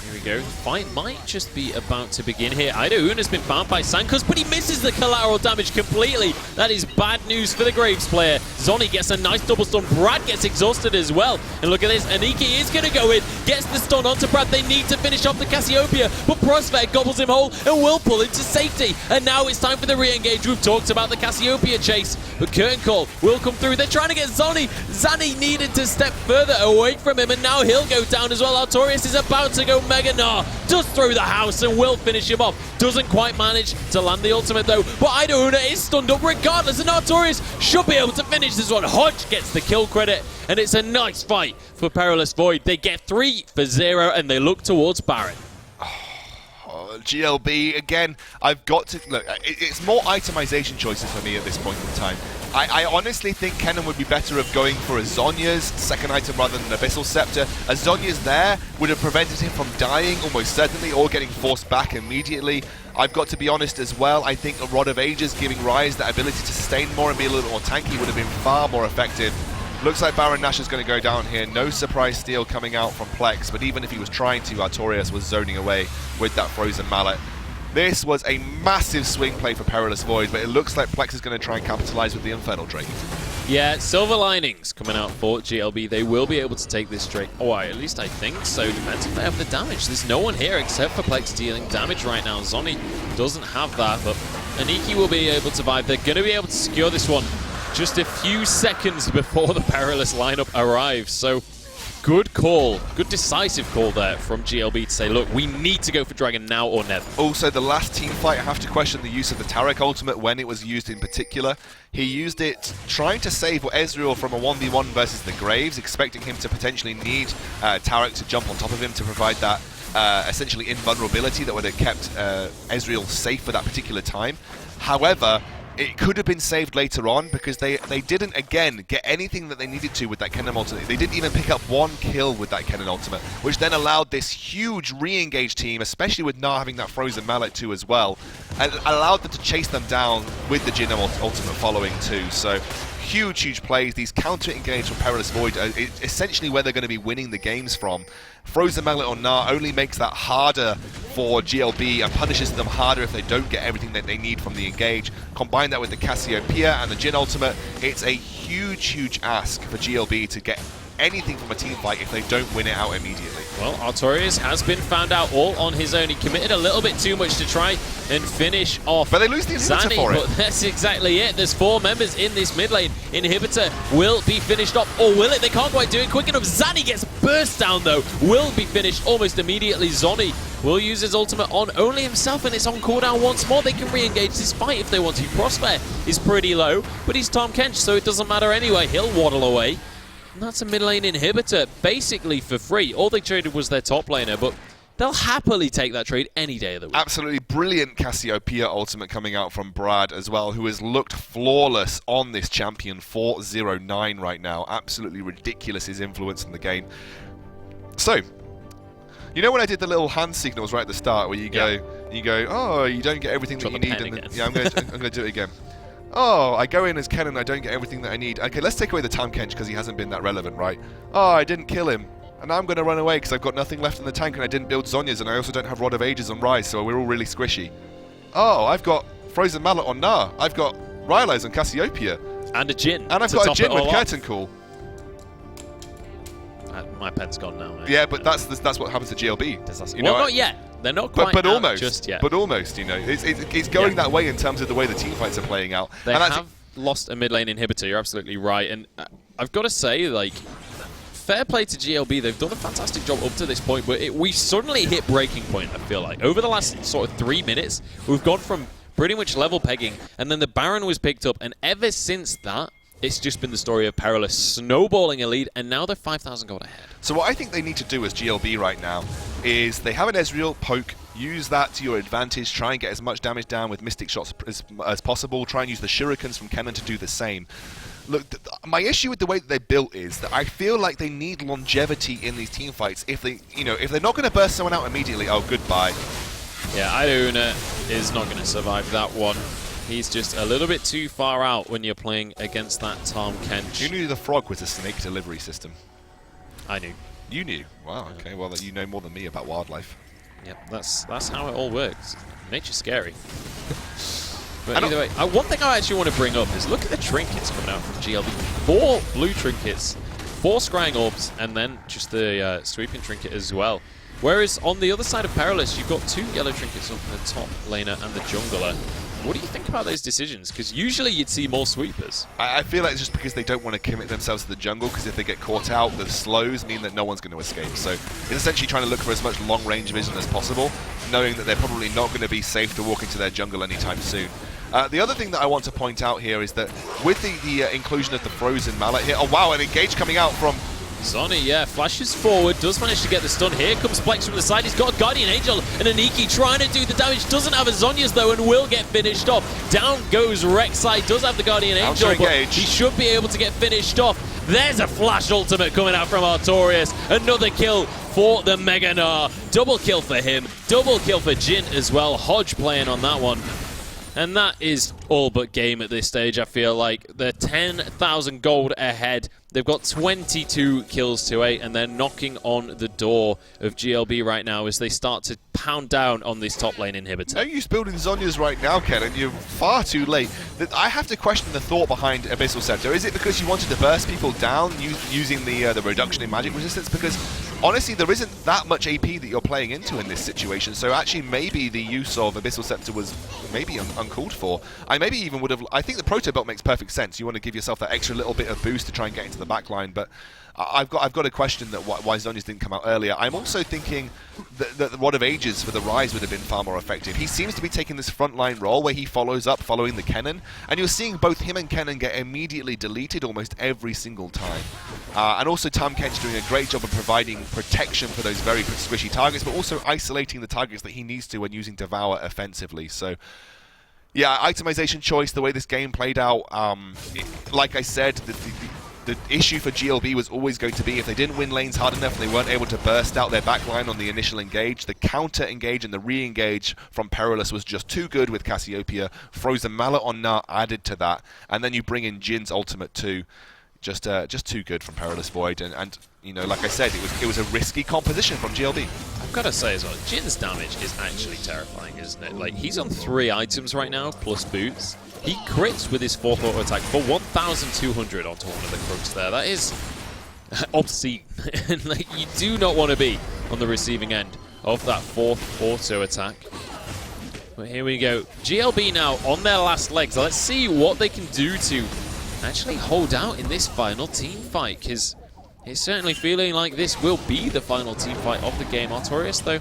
Here we go. The fight might just be about to begin here. Idahoon has been found by Sankus, but he misses the collateral damage completely. That is bad news for the Graves player. Zoni gets a nice double stun. Brad gets exhausted as well. And look at this. Aniki is going to go in. Gets the stun onto Brad. They need to finish off the Cassiopeia, but Prospect gobbles him whole and will pull into safety. And now it's time for the re-engage. We've talked about the Cassiopeia chase, but Curtain Call will come through. They're trying to get Zoni. Zani needed to step further away from him, and now he'll go down as well. Artorias is about to go Mega Gnar, does through the house and will finish him off. Doesn't quite manage to land the ultimate though, but Idahoona is stunned up regardless, and Artorias should be able to finish this one. Hodge gets the kill credit, and it's a nice fight for Perilous Void. They get 3 for 0, and they look towards Baron.
GLB, again, I've got to... Look, it's more itemization choices for me at this point in time. I honestly think Kennen would be better of going for a Zhonya's second item rather than an Abyssal Scepter. A Zhonya's there would have prevented him from dying almost certainly, or getting forced back immediately. I've got to be honest as well, I think a Rod of Ages giving Ryze that ability to sustain more and be a little more tanky would have been far more effective. Looks like Baron Nash is going to go down here. No surprise steal coming out from Plex, but even if he was trying to, Artorias was zoning away with that Frozen Mallet. This was a massive swing play for Perilous Void, but it looks like Plex is going to try and capitalize with the Infernal Drake.
Yeah, Silver Linings coming out for GLB. They will be able to take this Drake. Oh, at least I think so. Depends if they have the damage. There's no one here except for Plex dealing damage right now. Zoni doesn't have that, but Aniki will be able to survive. They're going to be able to secure this one just a few seconds before the Perilous lineup arrives. So good call, good decisive call there from GLB to say, look, we need to go for Dragon now or never.
Also, the last team fight, I have to question the use of the Tarek ultimate when it was used in particular. He used it trying to save Ezreal from a 1v1 versus the Graves, expecting him to potentially need Tarek to jump on top of him to provide that essentially invulnerability that would have kept Ezreal safe for that particular time. However, it could have been saved later on because they didn't, again, get anything that they needed to with that Kennen ultimate. They didn't even pick up one kill with that Kennen ultimate, which then allowed this huge re-engage team, especially with Gnar having that Frozen Mallet too as well, and allowed them to chase them down with the Jhin ultimate following too. So huge plays. These counter-engage from Perilous Void are essentially where they're going to be winning the games from. Frozen Mallet on Gnar only makes that harder for GLB and punishes them harder if they don't get everything that they need from the engage. Combine that with the Cassiopeia and the Jhin ultimate, it's a huge ask for GLB to get anything from a team fight if they don't win it out immediately.
Well, Artorias has been found out all on his own. He committed a little bit too much to try and finish off
But they lose the inhibitor
Zani,
for it.
But that's exactly it. There's 4 members in this mid lane. Inhibitor will be finished off, or will it? They can't quite do it quick enough. Zani gets burst down though. Will be finished almost immediately. Zoni will use his ultimate on only himself, and it's on cooldown once more. They can re-engage this fight if they want to. Prosper is pretty low, but he's Tom Kench, so it doesn't matter anyway. He'll waddle away. And that's a mid lane inhibitor, basically for free. All they traded was their top laner, but they'll happily take that trade any day of the week.
Absolutely brilliant Cassiopeia ultimate coming out from Brad as well, who has looked flawless on this champion, 4-0-9 right now. Absolutely ridiculous, his influence in the game. So, you know when I did the little hand signals right at the start where you go, oh, you don't get everything that you need. And then, yeah, I'm going to do it again. Oh, I go in as Ken and I don't get everything that I need. Okay, let's take away the Tahm Kench because he hasn't been that relevant, right? Oh, I didn't kill him. And now I'm going to run away because I've got nothing left in the tank and I didn't build Zhonya's and I also don't have Rod of Ages on Ryze, so we're all really squishy. Oh, I've got Frozen Mallet on Gnar. I've got Rylai's on Cassiopeia.
And a Jhin.
And I've got a Jhin with Curtain Call.
My pet's gone now, mate.
Yeah, but that's what happens to GLB.
Well, not yet. They're not quite
but
out
almost,
just yet.
But almost, you know. It's going that way in terms of the way the team fights are playing out.
They have lost a mid lane inhibitor, you're absolutely right. And I've got to say, like, fair play to GLB. They've done a fantastic job up to this point, but we suddenly hit breaking point, I feel like. Over the last sort of 3 minutes, we've gone from pretty much level pegging, and then the Baron was picked up, and ever since that, it's just been the story of Perilous snowballing a lead, and now they're 5,000 gold ahead.
So what I think they need to do as GLB right now is they have an Ezreal poke, use that to your advantage, try and get as much damage down with Mystic Shots as possible, try and use the Shurikens from Kennen to do the same. Look, my issue with the way that they're built is that I feel like they need longevity in these team fights. If they're not going to burst someone out immediately, oh, goodbye.
Yeah, Iduna is not going to survive that one. He's just a little bit too far out when you're playing against that Tahm Kench.
You knew the frog was a snake delivery system.
I knew.
You knew? Wow, okay, well, you know more than me about wildlife.
Yep, that's how it all works. Nature's scary. But either way, one thing I actually want to bring up is look at the trinkets coming out from GLB. 4 blue trinkets, 4 scrying orbs, and then just the sweeping trinket as well. Whereas on the other side of Perilous, you've got 2 yellow trinkets on the top laner and the jungler. What do you think about those decisions? Because usually you'd see more sweepers.
I feel like it's just because they don't want to commit themselves to the jungle, because if they get caught out, the slows mean that no one's going to escape. So it's essentially trying to look for as much long-range vision as possible, knowing that they're probably not going to be safe to walk into their jungle anytime soon. The other thing that I want to point out here is that with the inclusion of the Frozen Mallet here, oh wow, an engage coming out from
Zhonny, yeah, flashes forward, does manage to get the stun. Here comes Plex from the side. He's got a Guardian Angel and a Niki trying to do the damage. Doesn't have a Zhonya's though and will get finished off. Down goes Rek'Sai. Does have the Guardian Angel, but he should be able to get finished off. There's a flash ultimate coming out from Artorias. Another kill for the Mega Gnar. Double kill for him. Double kill for Jhin as well. Hodge playing on that one. And that is all but game at this stage, I feel like. They're 10,000 gold ahead. They've got 22 kills to 8, and they're knocking on the door of GLB right now as they start to pound down on this top lane inhibitor.
No use building Zhonya's right now, Ken, and you're far too late. I have to question the thought behind Abyssal Scepter. Is it because you wanted to burst people down using the reduction in magic resistance? Because honestly, there isn't that much AP that you're playing into in this situation, so actually maybe the use of Abyssal Scepter was maybe uncalled for. I maybe even would have... I think the Proto Belt makes perfect sense. You want to give yourself that extra little bit of boost to try and get into the back line, but I've got a question that why Zhonya's didn't come out earlier. I'm also thinking that the Rod of Ages for the Ryze would have been far more effective. He seems to be taking this frontline role where he follows up following the Kennen, and you're seeing both him and Kennen get immediately deleted almost every single time. And also Tahm Kench doing a great job of providing protection for those very squishy targets, but also isolating the targets that he needs to when using Devour offensively. So yeah, itemization choice, the way this game played out, like I said, the issue for GLB was always going to be if they didn't win lanes hard enough and they weren't able to burst out their backline on the initial engage, the counter engage and the re-engage from Perilous was just too good with Cassiopeia. Frozen Mallet on Gnar added to that, and then you bring in Jin's ultimate too. Just too good from Perilous Void, and you know, like I said, it was a risky composition from GLB.
I've got to say as well, Jin's damage is actually terrifying, isn't it? Like, he's on 3 items right now, plus boots. He crits with his 4th auto attack for 1,200 onto one of the crooks there. That is obscene. And like, you do not want to be on the receiving end of that 4th auto attack. But here we go. GLB now on their last legs. Let's see what they can do to actually hold out in this final team fight, because it's certainly feeling like this will be the final team fight of the game. Artorias, though,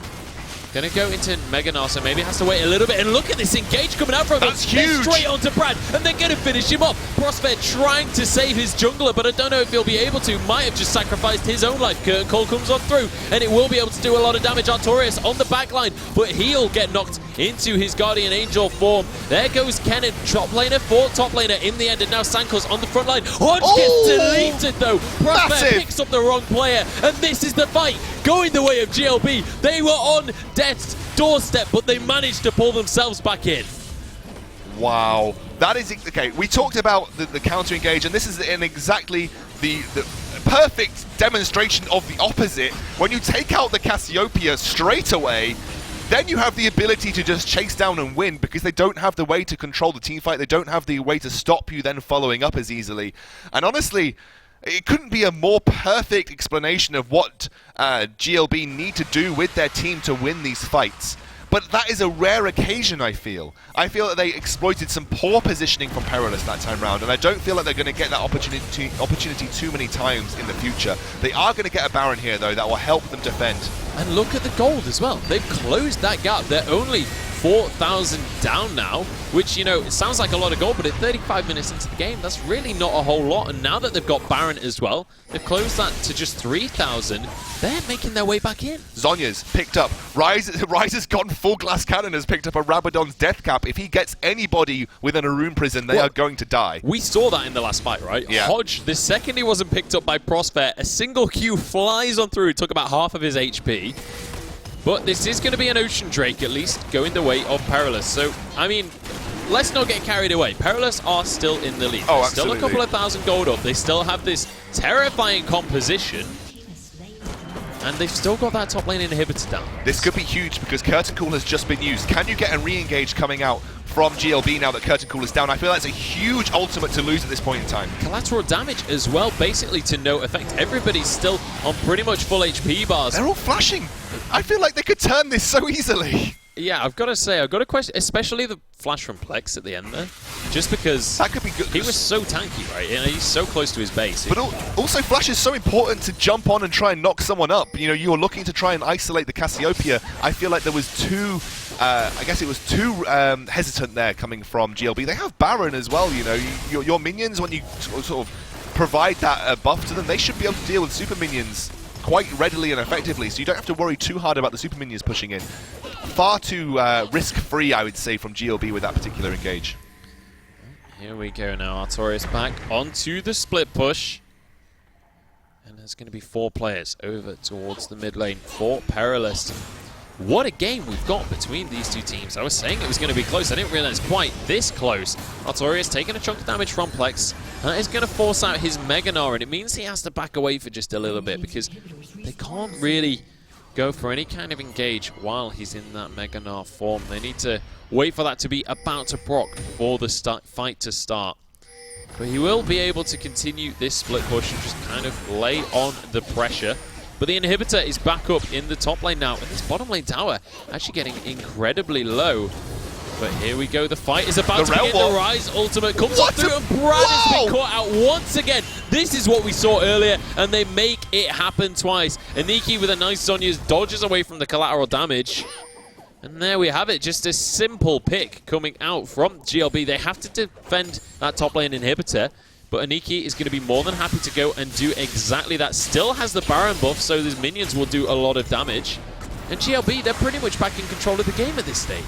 going to go into Mega Gnar, so maybe has to wait a little bit. And look at this engage coming out from him.
That's huge.
Straight onto Brad, and they're going to finish him off. Prosper trying to save his jungler, but I don't know if he'll be able to. Might have just sacrificed his own life. Curtain Call comes on through, and it will be able to do a lot of damage. Artorias on the backline, but he'll get knocked into his Guardian Angel form. There goes Kennen, top laner for top laner in the end, and now Sanko's on the front line. Hodge gets deleted though. Prosper picks up the wrong player, and this is the fight going the way of GLB. They were on death's doorstep, but they managed to pull themselves back in.
Wow. That is... Okay, we talked about the counter engage, and this is in exactly the perfect demonstration of the opposite. When you take out the Cassiopeia straight away, then you have the ability to just chase down and win, because they don't have the way to control the team fight. They don't have the way to stop you then following up as easily. And honestly, it couldn't be a more perfect explanation of what GLB need to do with their team to win these fights. But that is a rare occasion, I feel. I feel that they exploited some poor positioning from Perilous that time round, and I don't feel like they're going to get that opportunity too many times in the future. They are going to get a Baron here, though, that will help them defend.
And look at the gold as well. They've closed that gap. They're only 4,000 down now, which, you know, it sounds like a lot of gold, but at 35 minutes into the game, that's really not a whole lot. And now that they've got Baron as well, they've closed that to just 3,000. They're making their way back in.
Zhonya's picked up. Ryze has gone full glass cannon, has picked up a Rabadon's death cap. If he gets anybody within a rune prison, they are going to die.
We saw that in the last fight, right?
Yeah.
Hodge, the second he wasn't picked up by Prosper, a single Q flies on through, took about half of his HP. But this is going to be an Ocean Drake, at least, going the way of Perilous. So, I mean, let's not get carried away. Perilous are still in the lead.
Oh,
still a couple of thousand gold up. They still have this terrifying composition. And they've still got that top lane inhibitor down.
This could be huge because Curtain Call has just been used. Can you get a re-engage coming out from GLB now that Curtain Call is down? I feel that's a huge ultimate to lose at this point in time.
Collateral damage as well, basically to no effect. Everybody's still on pretty much full HP bars.
They're all flashing. I feel like they could turn this so easily.
Yeah, I've got to say, I've got a question, especially the flash from Plex at the end there. Just because
that could be good.
He was so tanky, right? You know, he's so close to his base.
But also, Flash is so important to jump on and try and knock someone up. You know, you're looking to try and isolate the Cassiopeia. I feel like there was too, I guess it was too hesitant there coming from GLB. They have Baron as well, you know. Your minions, when you sort of provide that buff to them, they should be able to deal with super minions quite readily and effectively, so you don't have to worry too hard about the super minions pushing in. Far too risk-free, I would say, from GLB with that particular engage.
Here we go now. Artorias back onto the split push. And there's going to be 4 players over towards the mid lane for Perilous. What a game we've got between these two teams. I was saying it was going to be close. I didn't realize quite this close. Artorias taking a chunk of damage from Plex. That is going to force out his Mega Gnar, and it means he has to back away for just a little bit because they can't really go for any kind of engage while he's in that Mega Gnar form. They need to wait for that to be about to proc for the fight to start. But he will be able to continue this split push and just kind of lay on the pressure. But the inhibitor is back up in the top lane now, and this bottom lane tower actually getting incredibly low. But here we go, the fight is about to begin. The Ryze ultimate comes up through, and Brad has been caught out once again. This is what we saw earlier, and they make it happen twice. Aniki with a nice Zhonya's dodges away from the collateral damage. And there we have it, just a simple pick coming out from GLB. They have to defend that top lane inhibitor, but Aniki is going to be more than happy to go and do exactly that. Still has the Baron buff, so his minions will do a lot of damage. And GLB, they're pretty much back in control of the game at this stage.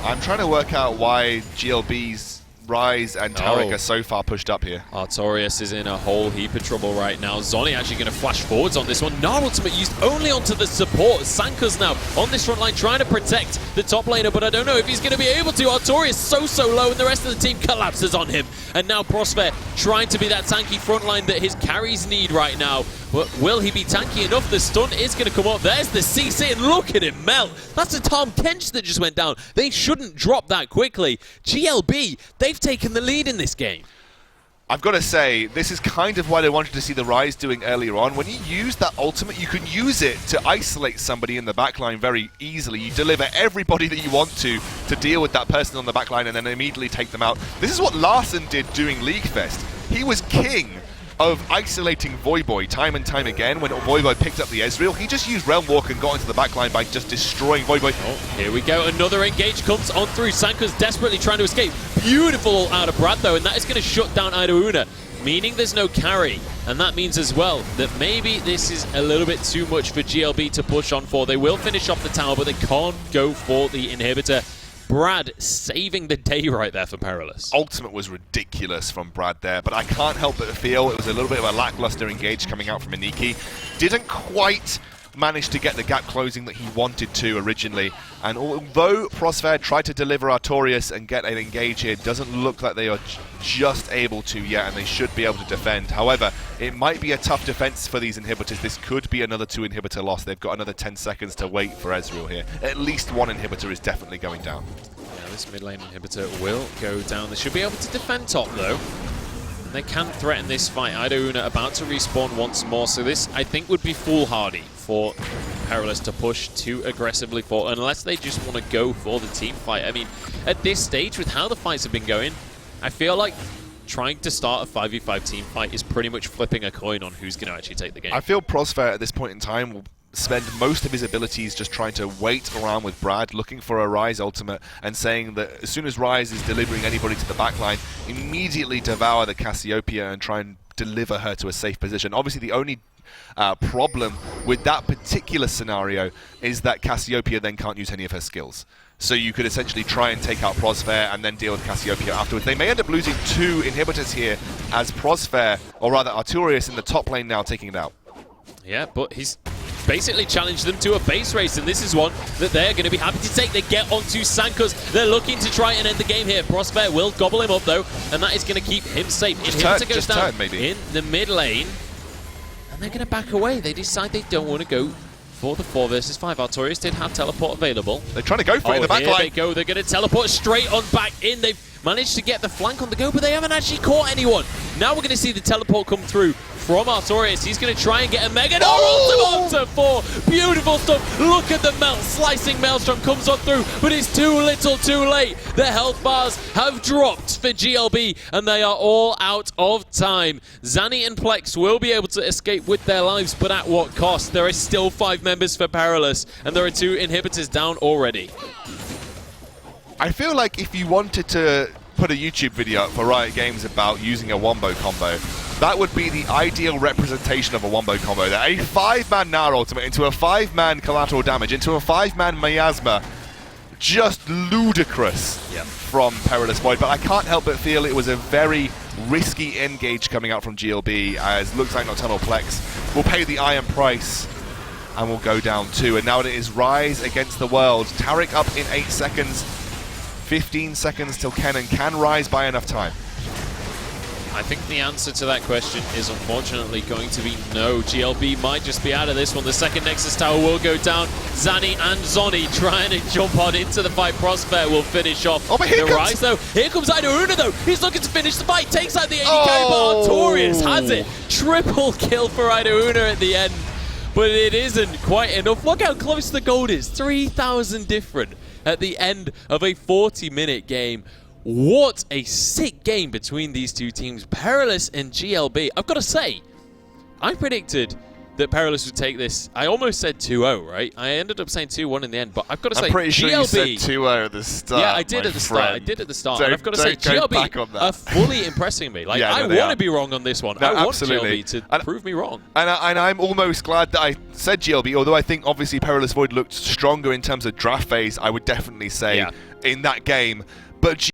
I'm trying to work out why GLB's Ryze and Taric are so far pushed up here.
Artorias is in a whole heap of trouble right now. Zoni actually going to flash forwards on this one. Gnar ultimate used only onto the support. Sanka's now on this front line trying to protect the top laner, but I don't know if he's going to be able to. Artorias so low, and the rest of the team collapses on him. And now Prosper trying to be that tanky front line that his carries need right now. But will he be tanky enough? The stun is going to come up. There's the CC, and look at him melt. That's a Tom Kench that just went down. They shouldn't drop that quickly. GLB, they've taken the lead in this game.
I've got to say, this is kind of what I wanted to see the Ryze doing earlier on. When you use that ultimate, you can use it to isolate somebody in the backline very easily. You deliver everybody that you want to deal with that person on the backline and then immediately take them out. This is what Larson did doing League Fest. He was king of isolating Voyboy time and time again. When Voyboy picked up the Ezreal, he just used Realm Walk and got into the backline by just destroying Voyboy.
Oh, here we go. Another engage comes on through. Sanka's desperately trying to escape. Beautiful out of Brad, though, and that is going to shut down Idauna, meaning there's no carry. And that means as well that maybe this is a little bit too much for GLB to push on for. They will finish off the tower, but they can't go for the inhibitor. Brad saving the day right there for Perilous.
Ultimate was ridiculous from Brad there, but I can't help but feel it was a little bit of a lackluster engage coming out from Aniki. Didn't quite managed to get the gap closing that he wanted to originally. And although Prosfair tried to deliver Artorias and get an engage here, it doesn't look like they are just able to yet, and they should be able to defend. However, it might be a tough defense for these inhibitors. This could be another 2 inhibitor loss. They've got another 10 seconds to wait for Ezreal here. At least 1 inhibitor is definitely going down.
Yeah, this mid lane inhibitor will go down. They should be able to defend top though. They can threaten this fight. Idouna about to respawn once more, so this I think would be foolhardy for Perilous to push too aggressively for, unless they just want to go for the team fight. I mean, at this stage, with how the fights have been going, I feel like trying to start a 5v5 team fight is pretty much flipping a coin on who's going to actually take the game.
I feel Prosfair at this point in time will spend most of his abilities just trying to wait around with Brad, looking for a Ryze ultimate, and saying that as soon as Ryze is delivering anybody to the backline, immediately devour the Cassiopeia and try and deliver her to a safe position. Obviously, the only problem with that particular scenario is that Cassiopeia then can't use any of her skills. So you could essentially try and take out Prosfair and then deal with Cassiopeia afterwards. They may end up losing 2 inhibitors here, as Prosfair, or rather Artorias, in the top lane now taking it out.
Yeah, but he's basically challenged them to a base race, and this is one that they're going to be happy to take. They get onto Sankus. They're looking to try and end the game here. Prosfair will gobble him up, though, and that is going to keep him safe. Inhibitor goes down in the mid lane, and they're going to back away. They decide they don't want to go for the 4 versus 5. Artorias did have teleport available.
They're trying to go for it in the back line.
Here they go. They're going to teleport straight on back in. They've managed to get the flank on the go, but they haven't actually caught anyone. Now we're going to see the teleport come through from Artorias. He's going to try and get a Mega Ultimate for beautiful stuff. Look at the melt. Slicing Maelstrom comes on through, but it's too little too late. The health bars have dropped for GLB, and they are all out of time. Zanny and Plex will be able to escape with their lives, but at what cost? There are still 5 members for Perilous, and there are 2 inhibitors down already.
I feel like if you wanted to put a YouTube video up for Riot Games about using a wombo combo, that would be the ideal representation of a wombo combo. That a 5-man Nair ultimate into a 5-man collateral damage, into a 5-man miasma. Just ludicrous from Perilous Void, but I can't help but feel it was a very risky engage coming out from GLB, as looks like Nocturnal Plex will pay the iron price and will go down too. And now it is Ryze against the world. Taric up in 8 seconds. 15 seconds till Kennen. Can Ryze buy enough time?
I think the answer to that question is unfortunately going to be no. GLB might just be out of this one. The second Nexus Tower will go down. Zanny and Zonny trying to jump on into the fight. Prosfair will finish off the Ryze though. Here comes Idouna though. He's looking to finish the fight. Takes out the AD carry, but Artorias has it. Triple kill for Idouna at the end. But it isn't quite enough. Look how close the gold is. 3,000 different at the end of a 40-minute game. What a sick game between these two teams, Perilous and GLB. I've got to say, I predicted that Perilous would take this. I almost said 2-0, right? I ended up saying 2-1 in the end, but I've got to say,
I'm pretty sure
GLB,
you said 2-0 at the start.
Yeah, I did at the start. I did at the start. And I've got to say, GLB are fully impressing me. Like, yeah, I want to be wrong on this one.
No,
I
absolutely.
want GLB to prove me wrong.
And I'm almost glad that I said GLB, although I think obviously Perilous Void looked stronger in terms of draft phase, I would definitely say in that game. But